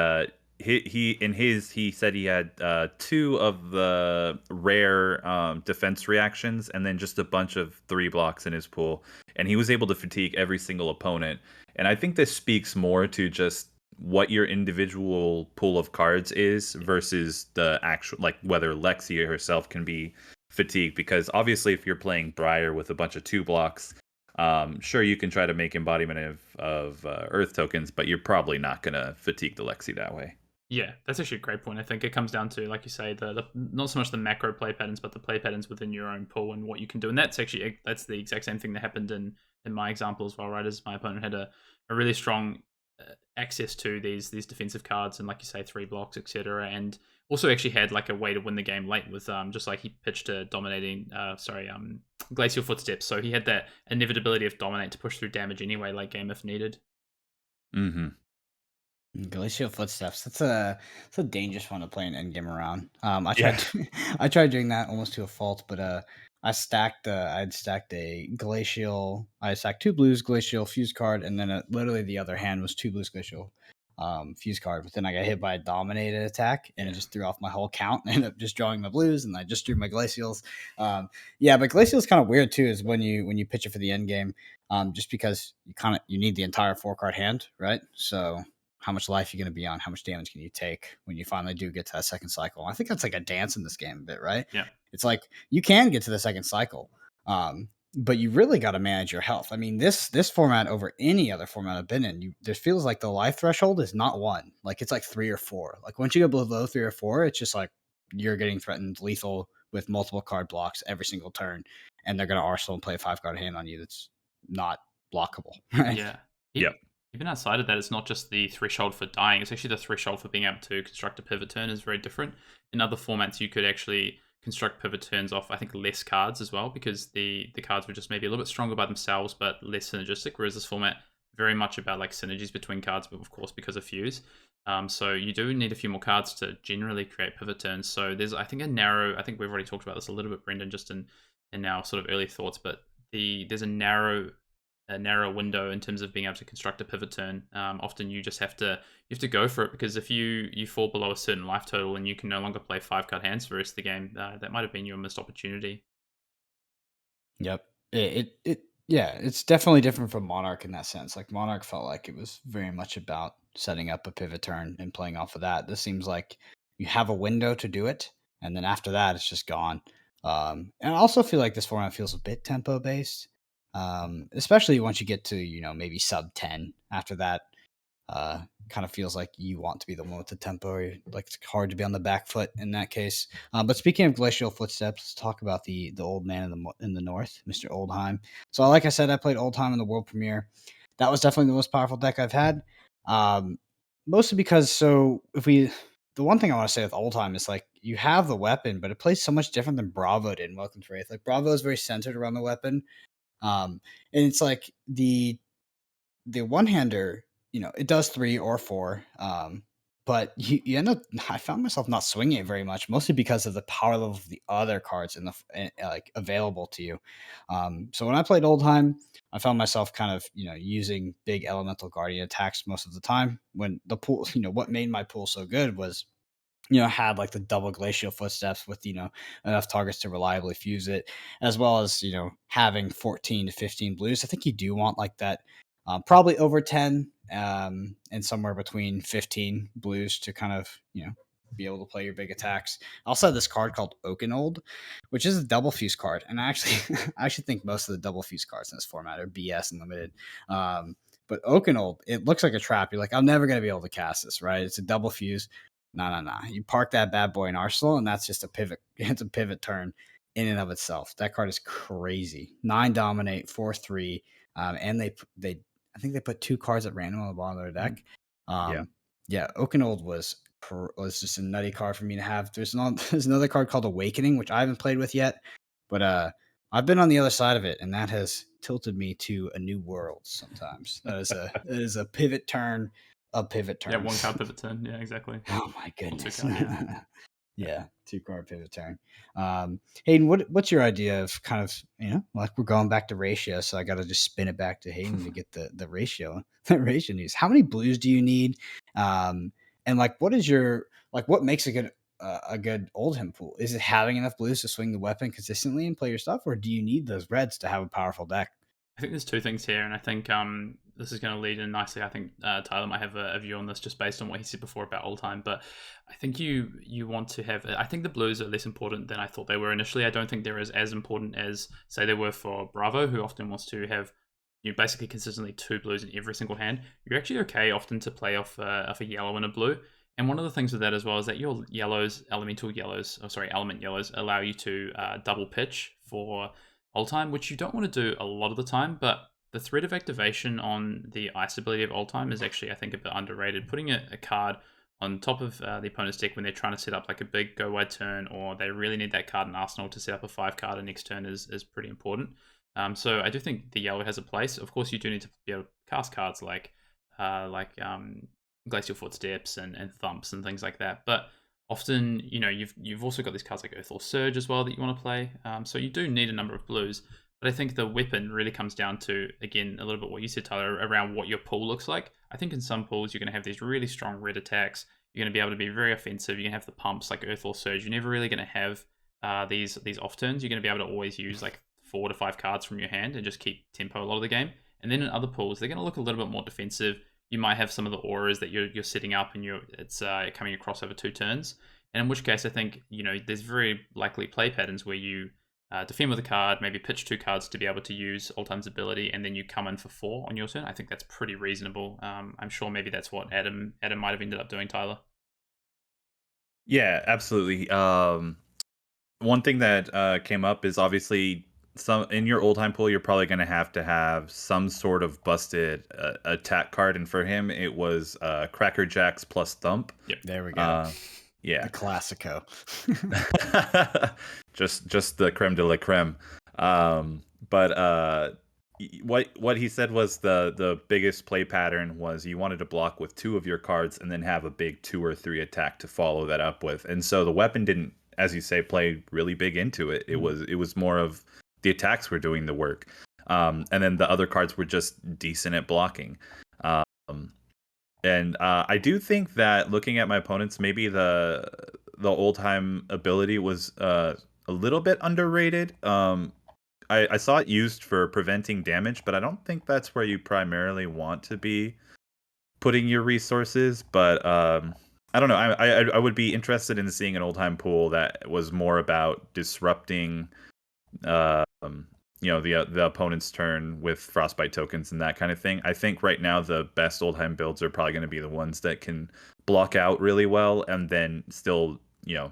he said he had 2 of the rare defense reactions and then just a bunch of 3 blocks in his pool. And he was able to fatigue every single opponent. And I think this speaks more to just what your individual pool of cards is versus the actual, like, whether Lexi herself can be fatigued. Because obviously if you're playing Briar with a bunch of 2 blocks, sure, you can try to make embodiment of Earth tokens, but you're probably not going to fatigue the Lexi that way. Yeah, that's actually a great point. I think it comes down to, like you say, the not so much the macro play patterns, but the play patterns within your own pool and what you can do. And that's the exact same thing that happened in my example as well, right? As my opponent had a really strong access to these defensive cards, and, like you say, 3 blocks, etc., and also actually had like a way to win the game late with just like he pitched a dominating glacial footsteps, so he had that inevitability of dominate to push through damage anyway late game if needed. Glacial footsteps. That's a dangerous one to play an endgame around. I tried doing that almost to a fault, but I had stacked a glacial. I stacked 2 blues glacial fuse card, and then literally the other hand was 2 blues glacial fuse card. But then I got hit by a dominated attack, and it just threw off my whole count. I ended up just drawing my blues, and I just drew my glacials. But glacial is kind of weird too. Is when you pitch it for the end game, just because you need the entire 4-card hand, right? So how much life you're going to be on, how much damage can you take when you finally do get to that second cycle. I think that's like a dance in this game a bit, right? Yeah. It's like you can get to the second cycle, but you really got to manage your health. I mean, this format over any other format I've been in, there feels like the life threshold is not 1. Like, it's like 3 or 4. Like, once you go below 3 or 4, it's just like you're getting threatened lethal with multiple card blocks every single turn, and they're going to arsenal and play a 5-card hand on you that's not blockable, right? Yeah. Yep. Even outside of that, it's not just the threshold for dying. It's actually the threshold for being able to construct a pivot turn is very different. In other formats, you could actually construct pivot turns off, I think, less cards as well, because the cards were just maybe a little bit stronger by themselves, but less synergistic. Whereas this format, very much about like synergies between cards, but of course because of fuse. So you do need a few more cards to generally create pivot turns. So there's, I think, I think we've already talked about this a little bit, Brendan, just in our sort of early thoughts, but there's a narrow window in terms of being able to construct a pivot turn. Often you just have to go for it, because if you fall below a certain life total and you can no longer play 5-card hands for the rest of the game, that might have been your missed opportunity. Yep. It's definitely different from Monarch in that sense. Like, Monarch felt like it was very much about setting up a pivot turn and playing off of that. This seems like you have a window to do it, and then after that, it's just gone. And I also feel like this format feels a bit tempo based. Especially once you get to, maybe sub 10. After that, kind of feels like you want to be the one with the tempo, or like it's hard to be on the back foot in that case. But speaking of glacial footsteps, let's talk about the old man in the north, Mr. Oldtime. So like I said, I played Oldtime in the world premiere. That was definitely the most powerful deck I've had. Mostly because the one thing I want to say with Oldtime is, like, you have the weapon, but it plays so much different than Bravo did in Welcome to Wraith. Like, Bravo is very centered around the weapon. And it's like the one-hander, it does 3 or 4, but you end up, I found myself not swinging it very much, mostly because of the power level of the other cards like available to you. So when I played Oldtime, I found myself kind of, using big elemental guardian attacks most of the time. When the pool, what made my pool so good was had like the double glacial footsteps with, enough targets to reliably fuse it, as well as, having 14 to 15 blues. I think you do want like that, probably over 10, and somewhere between 15 blues to kind of, be able to play your big attacks. I also have this card called Oakenold, which is a double fuse card. And I actually, I actually think most of the double fuse cards in this format are BS and limited. But Oakenold, it looks like a trap. You're like, I'm never going to be able to cast this, right? It's a double fuse. No. You park that bad boy in Arsenal, and that's just a pivot. It's a pivot turn in and of itself. That card is crazy. 9 dominate, 4/3, and they I think they put 2 cards at random on the bottom of their deck. Yeah, Oakenold was just a nutty card for me to have. There's another card called Awakening, which I haven't played with yet, but I've been on the other side of it, and that has tilted me to a new world. Sometimes that is a pivot turn. A pivot turn. Yeah, 1 card pivot turn. Yeah, exactly. Oh my goodness. 2 card, yeah, 2 card pivot turn. Hayden, what's your idea of kind of, like we're going back to ratio, so I got to just spin it back to Hayden to get the ratio news. How many blues do you need? And like, what makes a good Oldhim pool? Is it having enough blues to swing the weapon consistently and play your stuff, or do you need those reds to have a powerful deck? I think there's 2 things here, and I think this is going to lead in nicely. I think Tyler might have a view on this just based on what he said before about Oldtime, but I think you want to have. I think the blues are less important than I thought they were initially. I don't think they're as important as say they were for Bravo, who often wants to have basically consistently 2 blues in every single hand. You're actually okay often to play off a yellow and a blue. And one of the things with that as well is that your element yellows allow you to double pitch for Oldtime, which you don't want to do a lot of the time, but the threat of activation on the ice ability of Oldtime is actually, I think, a bit underrated. Putting a card on top of the opponent's deck when they're trying to set up like a big go wide turn, or they really need that card in Arsenal to set up a 5 card next turn is pretty important. So I do think the yellow has a place. Of course, you do need to be able to cast cards like Glacial Footsteps and Thumps and things like that, but often, you've also got these cards like Earthfall Surge as well that you want to play. So you do need a number of blues. But I think the weapon really comes down to, again, a little bit what you said, Tyler, around what your pool looks like. I think in some pools, you're going to have these really strong red attacks. You're going to be able to be very offensive. You're going to have the pumps like Earthfall Surge. You're never really going to have these off turns. You're going to be able to always use like 4 to 5 cards from your hand and just keep tempo a lot of the game. And then in other pools, they're going to look a little bit more defensive. You might have some of the auras that you're setting up and it's coming across over 2 turns. And in which case, I think, there's very likely play patterns where you defend with a card, maybe pitch 2 cards to be able to use Oldtime's ability, and then you come in for 4 on your turn. I think that's pretty reasonable. I'm sure maybe that's what Adam might have ended up doing, Tyler. Yeah, absolutely. One thing that came up is obviously in your Oldtime pool, you're probably going to have some sort of busted attack card, and for him, it was Cracker Jacks plus Thump. Yep, there we go. Yeah, the Classico. just the creme de la creme. But what he said was the biggest play pattern was you wanted to block with 2 of your cards and then have a big 2 or 3 attack to follow that up with. And so the weapon didn't, as you say, play really big into it. It was more of the attacks were doing the work, and then the other cards were just decent at blocking. And I do think that looking at my opponents, maybe the Oldtime ability was a little bit underrated. I saw it used for preventing damage, but I don't think that's where you primarily want to be putting your resources. But I don't know. I would be interested in seeing an Oldtime pool that was more about disrupting the opponent's turn with frostbite tokens and that kind of thing. I think right now the best Oldtime builds are probably going to be the ones that can block out really well and then still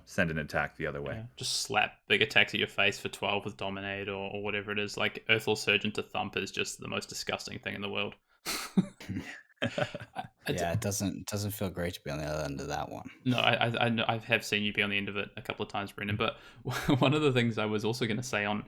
send an attack the other way. Yeah, just slap big attacks at your face for 12 with Dominate or whatever it is. Like Earthfall Surge into Thump is just the most disgusting thing in the world. Yeah, it doesn't feel great to be on the other end of that one. No, I have seen you be on the end of it a couple of times, Brendan. But one of the things I was also going to say on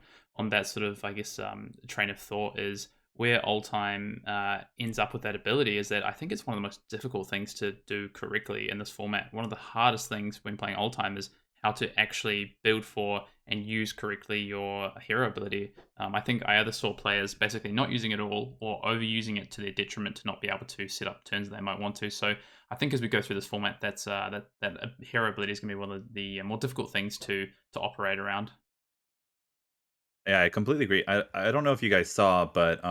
that sort of, I guess, train of thought is where Oldtime ends up with that ability is that I think it's one of the most difficult things to do correctly in this format. One of the hardest things when playing Oldtime is how to actually build for and use correctly your hero ability. I think I either saw players basically not using it all or overusing it to their detriment to not be able to set up turns they might want to. So I think as we go through this format, that hero ability is going to be one of the more difficult things to operate around. Yeah, I completely agree. I don't know if you guys saw, but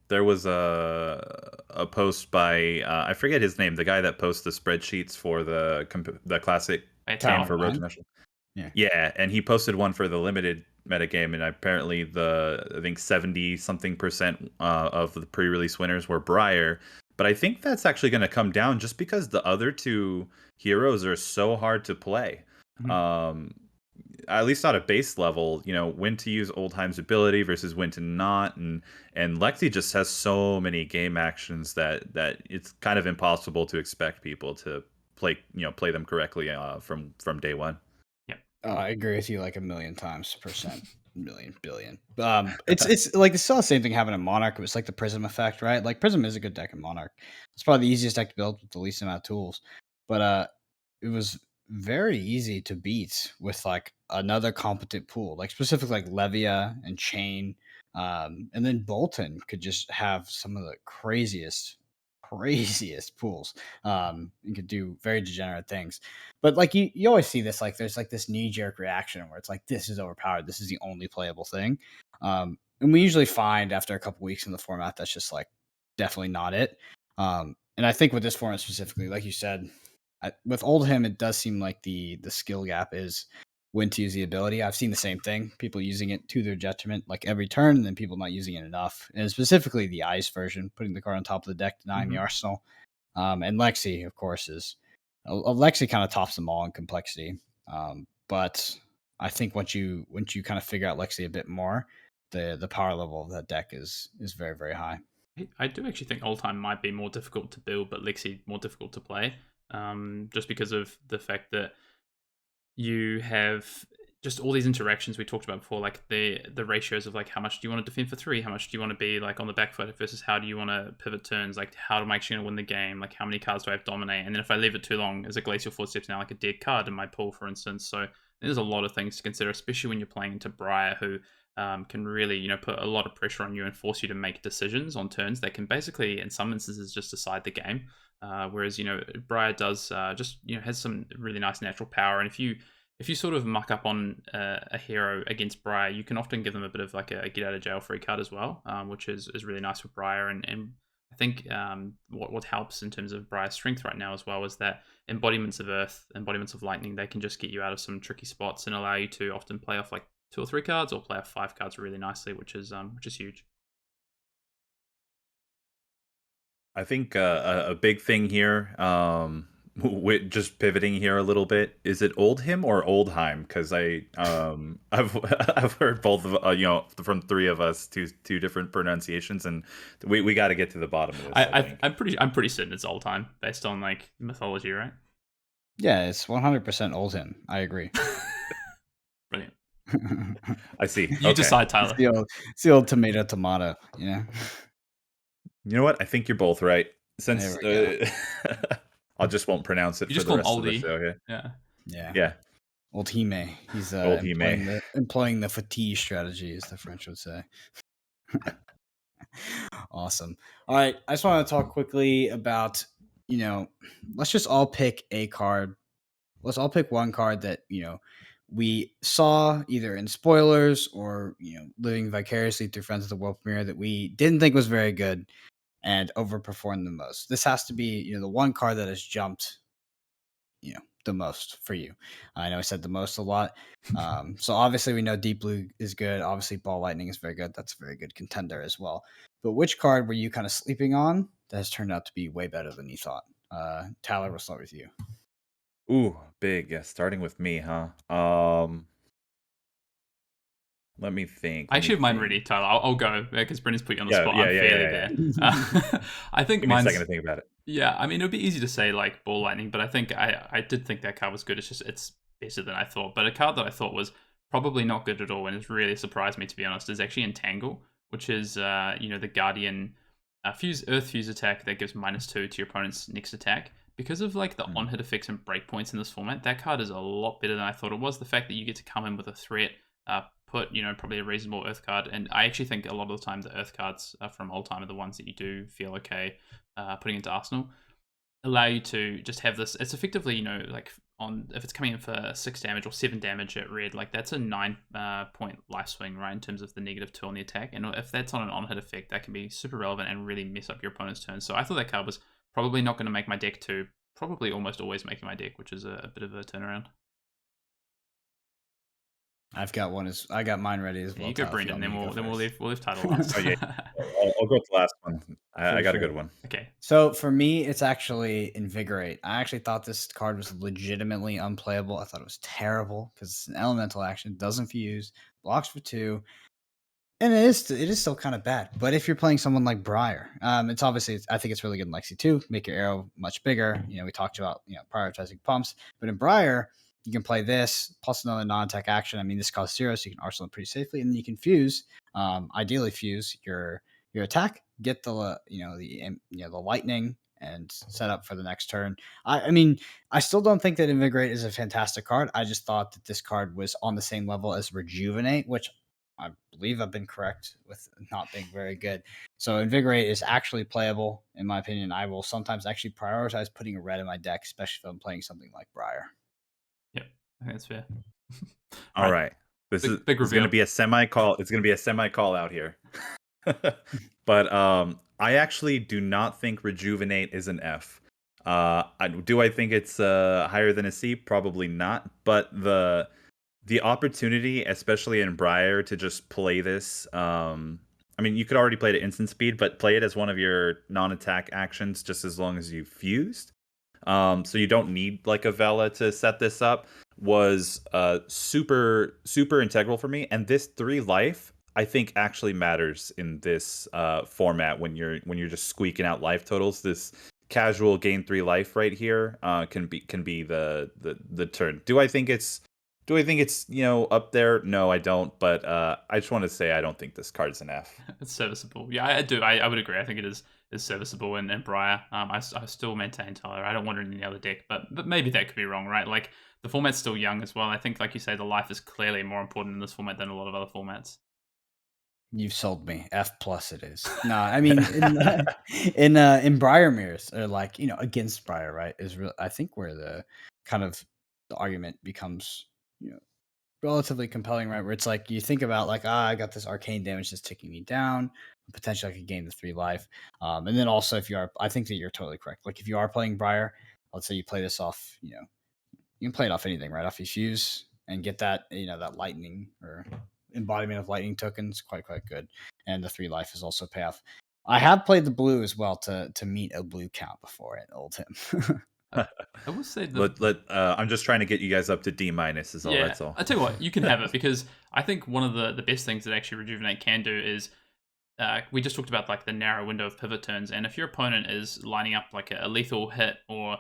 there was a post by I forget his name, the guy that posts the spreadsheets for the classic game for Road to National. Yeah, and he posted one for the limited metagame, and apparently I think 70-something% of the pre-release winners were Briar. But I think that's actually going to come down just because the other two heroes are so hard to play. At least at a base level, when to use Oldheim's ability versus when to not, and Lexi just has so many game actions that it's kind of impossible to expect people to play them correctly from day one. Oh, I agree with you like a million times percent. Million billion. It's like it's still the same thing happening in Monarch. It was like the Prism effect, right? Like Prism is a good deck in Monarch. It's probably the easiest deck to build with the least amount of tools. But it was very easy to beat with like another competent pool, like specifically like Levia and Chain. And then Bolton could just have some of the craziest pools. And could do very degenerate things. But like you always see this, like there's like this knee-jerk reaction where it's like this is overpowered, this is the only playable thing. And we usually find after a couple weeks in the format that's just like definitely not it. And I think with this format specifically, like you said, with Oldhim, it does seem like the skill gap is when to use the ability. I've seen the same thing, people using it to their detriment like every turn, and then people not using it enough. And specifically the ice version, putting the card on top of the deck, denying the arsenal. And Lexi, of course, is Lexi kind of tops them all in complexity. But I think once you kind of figure out Lexi a bit more, the power level of that deck is very, very high. I do actually think Oldtime might be more difficult to build, but Lexi more difficult to play. Just because of the fact that you have just all these interactions we talked about before, like the ratios of like how much do you want to defend for 3, how much do you want to be like on the back foot versus how do you want to pivot turns, like how am I actually going to win the game, like how many cards do I have dominate, and then if I leave it too long, is a Glacial Footsteps now like a dead card in my pool, for instance? So there's a lot of things to consider, especially when you're playing into Briar, who can really put a lot of pressure on you and force you to make decisions on turns that can basically in some instances just decide the game. Whereas Briar does just has some really nice natural power, and if you sort of muck up on a hero against Briar, you can often give them a bit of like a get out of jail free card as well, which is really nice with Briar. And I think what helps in terms of Briar's strength right now as well is that embodiments of Earth, embodiments of Lightning, they can just get you out of some tricky spots and allow you to often play off like 2 or 3 cards or play off 5 cards really nicely, which is huge. I think a big thing here, with just pivoting here a little bit, is it Oldhim or Oldheim? Because I've heard both of from 3 of us two different pronunciations, and we got to get to the bottom of this. I'm pretty certain it's Oldheim based on like mythology, right? Yeah, it's 100% Oldhim. I agree. Brilliant. I see. You decide, Tyler. It's the old tomato. You know what? I think you're both right. Since I just won't pronounce it for the rest of the show here. Yeah. Oldhime. He's employing the fatigue strategy, as the French would say. Awesome. All right. I just want to talk quickly about, let's just all pick a card. Let's all pick one card that, we saw either in spoilers or, living vicariously through Friends of the World premiere that we didn't think was very good and overperformed the most. This has to be, the one card that has jumped, the most for you. I know I said the most a lot. So obviously we know Deep Blue is good. Obviously Ball Lightning is very good. That's a very good contender as well. But which card were you kind of sleeping on that has turned out to be way better than you thought? Tyler, we'll start with you. Ooh, big. Yeah, starting with me, huh? Let me think. I actually have mine ready, Tyler. I'll go because Brendan's put you on the spot. I'm fairly there. I think Give me a second to think about it. Yeah, I mean, it would be easy to say like Ball Lightning, but I think I did think that card was good. It's better than I thought. But a card that I thought was probably not good at all and has really surprised me, to be honest, is actually Entangle, which is the Guardian Earth Fuse attack that gives -2 to your opponent's next attack. because of like the on-hit effects and breakpoints in this format, that card is a lot better than I thought it was. The fact that you get to come in with a threat, put, probably a reasonable Earth card, and I actually think a lot of the time the Earth cards from old time are the ones that you do feel okay putting into Arsenal, allow you to just have this. It's effectively, like if it's coming in for 6 damage or 7 damage at red, like that's a 9 point life swing, right, in terms of the -2 on the attack. And if that's on an on-hit effect, that can be super relevant and really mess up your opponent's turn. So I thought that card was probably not going to make my deck to probably almost always making my deck, which is a bit of a turnaround. I got mine ready as well. You go, Brendan, then we'll leave Tyler last. Oh, yeah. I'll go with the last one. I got a good one. Okay. So for me, it's actually Invigorate. I actually thought this card was legitimately unplayable. I thought it was terrible because it's an elemental action, doesn't fuse, blocks for 2, and it is still kind of bad. But if you're playing someone like Briar, it's obviously I think it's really good in Lexi too. Make your arrow much bigger. We talked about prioritizing pumps, but in Briar, you can play this plus another non-attack action. I mean, this costs 0, so you can arsenal it pretty safely, and then you can fuse. Ideally, fuse your attack, get the the lightning, and set up for the next turn. I mean, I still don't think that Invigorate is a fantastic card. I just thought that this card was on the same level as Rejuvenate, which I believe I've been correct with not being very good. So Invigorate is actually playable, in my opinion. I will sometimes actually prioritize putting a red in my deck, especially if I'm playing something like Briar. Yep, I think that's fair. All right. This is going to be a semi-call. It's going to be a semi-call out here. But I actually do not think Rejuvenate is an F. Do I think it's higher than a C? Probably not. But the opportunity, especially in Briar, to just play this. I mean, you could already play it at instant speed, but play it as one of your non-attack actions just as long as you fused. So you don't need like a Vela to set this up. Was super integral for me, and this 3 life I think actually matters in this format when you're just squeaking out life totals. This casual gain 3 life right here can be the turn. Do I think it's up there? No, I don't. But I just want to say I don't think this card's an F. It's serviceable. Yeah, I do. I would agree. I think it is serviceable in Briar. I still maintain Tyler. I don't want it in the other deck, but maybe that could be wrong, right? Like the format's still young as well. I think, like you say, the life is clearly more important in this format than a lot of other formats. You've sold me. F+ it is. No, I mean in Briar mirrors, or like against Briar, right? Is real. I think where the kind of the argument becomes relatively compelling, right? Where it's like you think about like I got this arcane damage that's ticking me down. Potentially, I could gain the 3 life. And then also, I think that you're totally correct. Like if you are playing Briar, let's say you play this off, you can play it off anything, right? Off your fuse and get that that lightning or embodiment of lightning tokens, quite good. And the 3 life is also payoff. I have played the blue as well to meet a blue count before at Old Him. I will say I'm just trying to get you guys up to D- is all. Yeah, that's all. I tell you what, you can have it because I think one of the best things that actually Rejuvenate can do is we just talked about like the narrow window of pivot turns, and if your opponent is lining up like a lethal hit or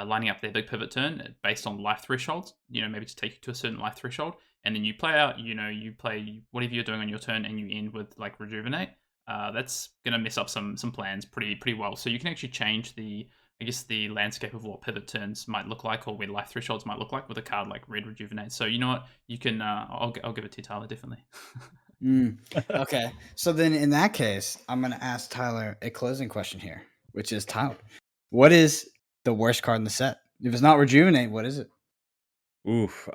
lining up their big pivot turn based on life thresholds, maybe to take you to a certain life threshold, and then you play out, you play whatever you're doing on your turn, and you end with like Rejuvenate. That's gonna mess up some plans pretty well. So you can actually change the landscape of what pivot turns might look like, or where life thresholds might look like with a card like Red Rejuvenate. So you know what, you can. I'll give it to you, Tyler, definitely. Okay, so then in that case, I'm gonna ask Tyler a closing question here, which is Tyler, what is the worst card in the set? If it's not Rejuvenate, what is it? Oof.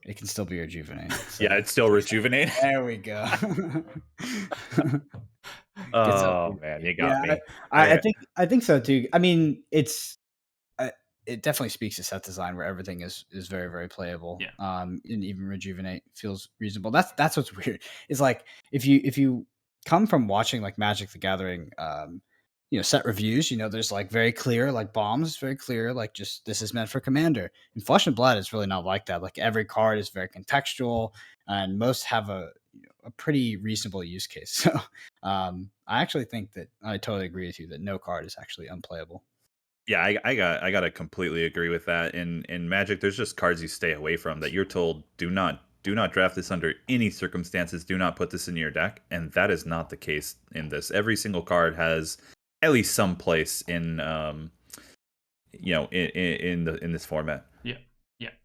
It can still be Rejuvenate. So. Yeah, it's still Rejuvenate. There we go. Oh man, you got me. I think so too. I mean, it definitely speaks to set design where everything is very, very playable. Yeah. And even Rejuvenate feels reasonable. That's what's weird. It's like if you come from watching like Magic the Gathering, set reviews, there's like very clear like bombs, very clear like just this is meant for Commander. In Flesh and Blood, it's really not like that. Like every card is very contextual, and most have a pretty reasonable use case. So I actually think that I totally agree with you that no card is actually unplayable. Yeah, I gotta completely agree with that. In Magic, there's just cards you stay away from that you're told do not draft this under any circumstances. Do not put this in your deck, and that is not the case in this. Every single card has at least some place in in this format.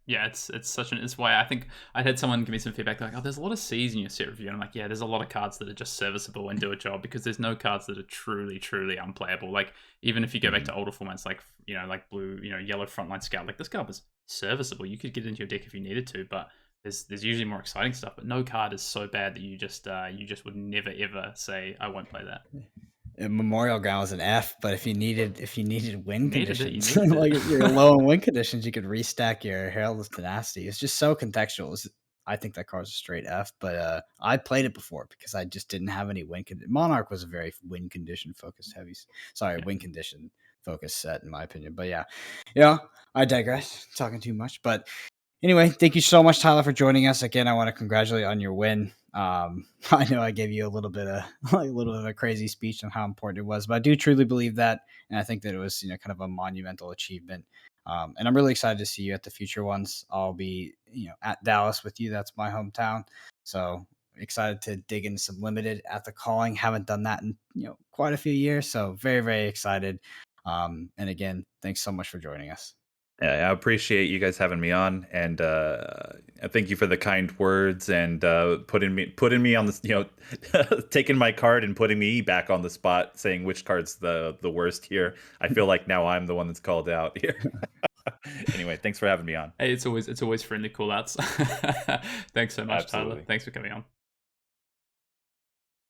Yeah. It's why I think I had someone give me some feedback like, oh, there's a lot of C's in your set review. And I'm like, yeah, there's a lot of cards that are just serviceable and do a job, because there's no cards that are truly, truly unplayable. Like, even if you go back to older formats, like, like blue, yellow Frontline Scout, like, this card was serviceable. You could get into your deck if you needed to, but there's usually more exciting stuff. But no card is so bad that you just would never ever say, I won't play that. Memorial Ground was an F, but if you needed win conditions, you needed like it. if you're low in win conditions, you could restack your Heraldless Tenacity. It's just so contextual. I think that card's a straight F, but I played it before because I just didn't have any win condition. Monarch was a very win condition focused win condition focused set in my opinion. But yeah, I digress. Talking too much, but anyway, thank you so much, Tyler, for joining us. Again, I want to congratulate you on your win. I know I gave you a little bit of a crazy speech on how important it was, but I do truly believe that, and I think that it was kind of a monumental achievement. And I'm really excited to see you at the future ones. I'll be at Dallas with you. That's my hometown, so excited to dig into some limited at the calling. Haven't done that in quite a few years, so very, very excited. And again, thanks so much for joining us. Yeah, I appreciate you guys having me on, and thank you for the kind words and putting me on this, taking my card and putting me back on the spot, saying which card's the worst here. I feel like now I'm the one that's called out here. Anyway, thanks for having me on. Hey, it's always friendly call outs. Thanks so much, Absolutely. Tyler. Thanks for coming on.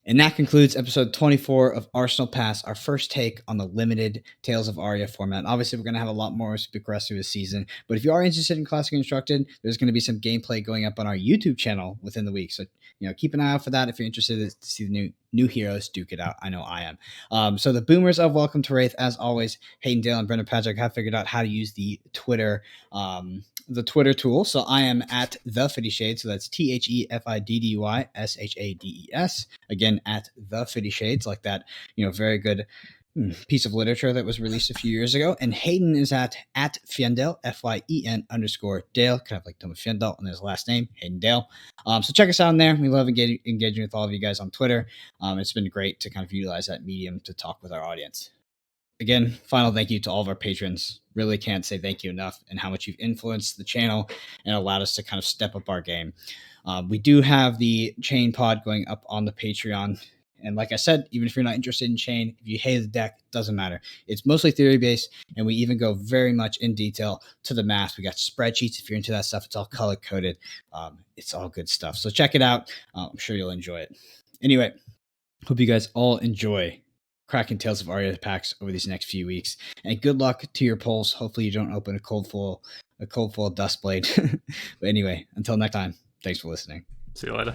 And that concludes episode 24 of Arsenal Pass, our first take on the limited Tales of Aria format. Obviously, we're going to have a lot more as we progress through the season, but if you are interested in Classic Constructed, there's going to be some gameplay going up on our YouTube channel within the week. So, keep an eye out for that. If you're interested to see the new heroes duke it out, I know I am. So the boomers of Welcome to Wraith, as always, Hayden Dale and Brendan Patrick have figured out how to use the Twitter tool. So I am at the Fiddy Shades. So that's TheFiddysHades. Again, at the Fiddy Shades, like that, very good piece of literature that was released a few years ago. And Hayden is at Fiendel, FYEN_Dale, kind of like Thomas Fiendel, and his last name, Hayden Dale. So check us out on there. We love engaging with all of you guys on Twitter. It's been great to kind of utilize that medium to talk with our audience. Again, final thank you to all of our patrons. Really can't say thank you enough, and how much you've influenced the channel and allowed us to kind of step up our game. We do have the chain pod going up on the Patreon. And like I said, even if you're not interested in chain, if you hate the deck, doesn't matter. It's mostly theory-based, and we even go very much in detail to the math. We got spreadsheets. If you're into that stuff, it's all color-coded. It's all good stuff. So check it out. I'm sure you'll enjoy it. Anyway, hope you guys all enjoy cracking Tales of Aria packs over these next few weeks. And good luck to your polls. Hopefully you don't open a cold full of Dustblade. But anyway, until next time, thanks for listening. See you later.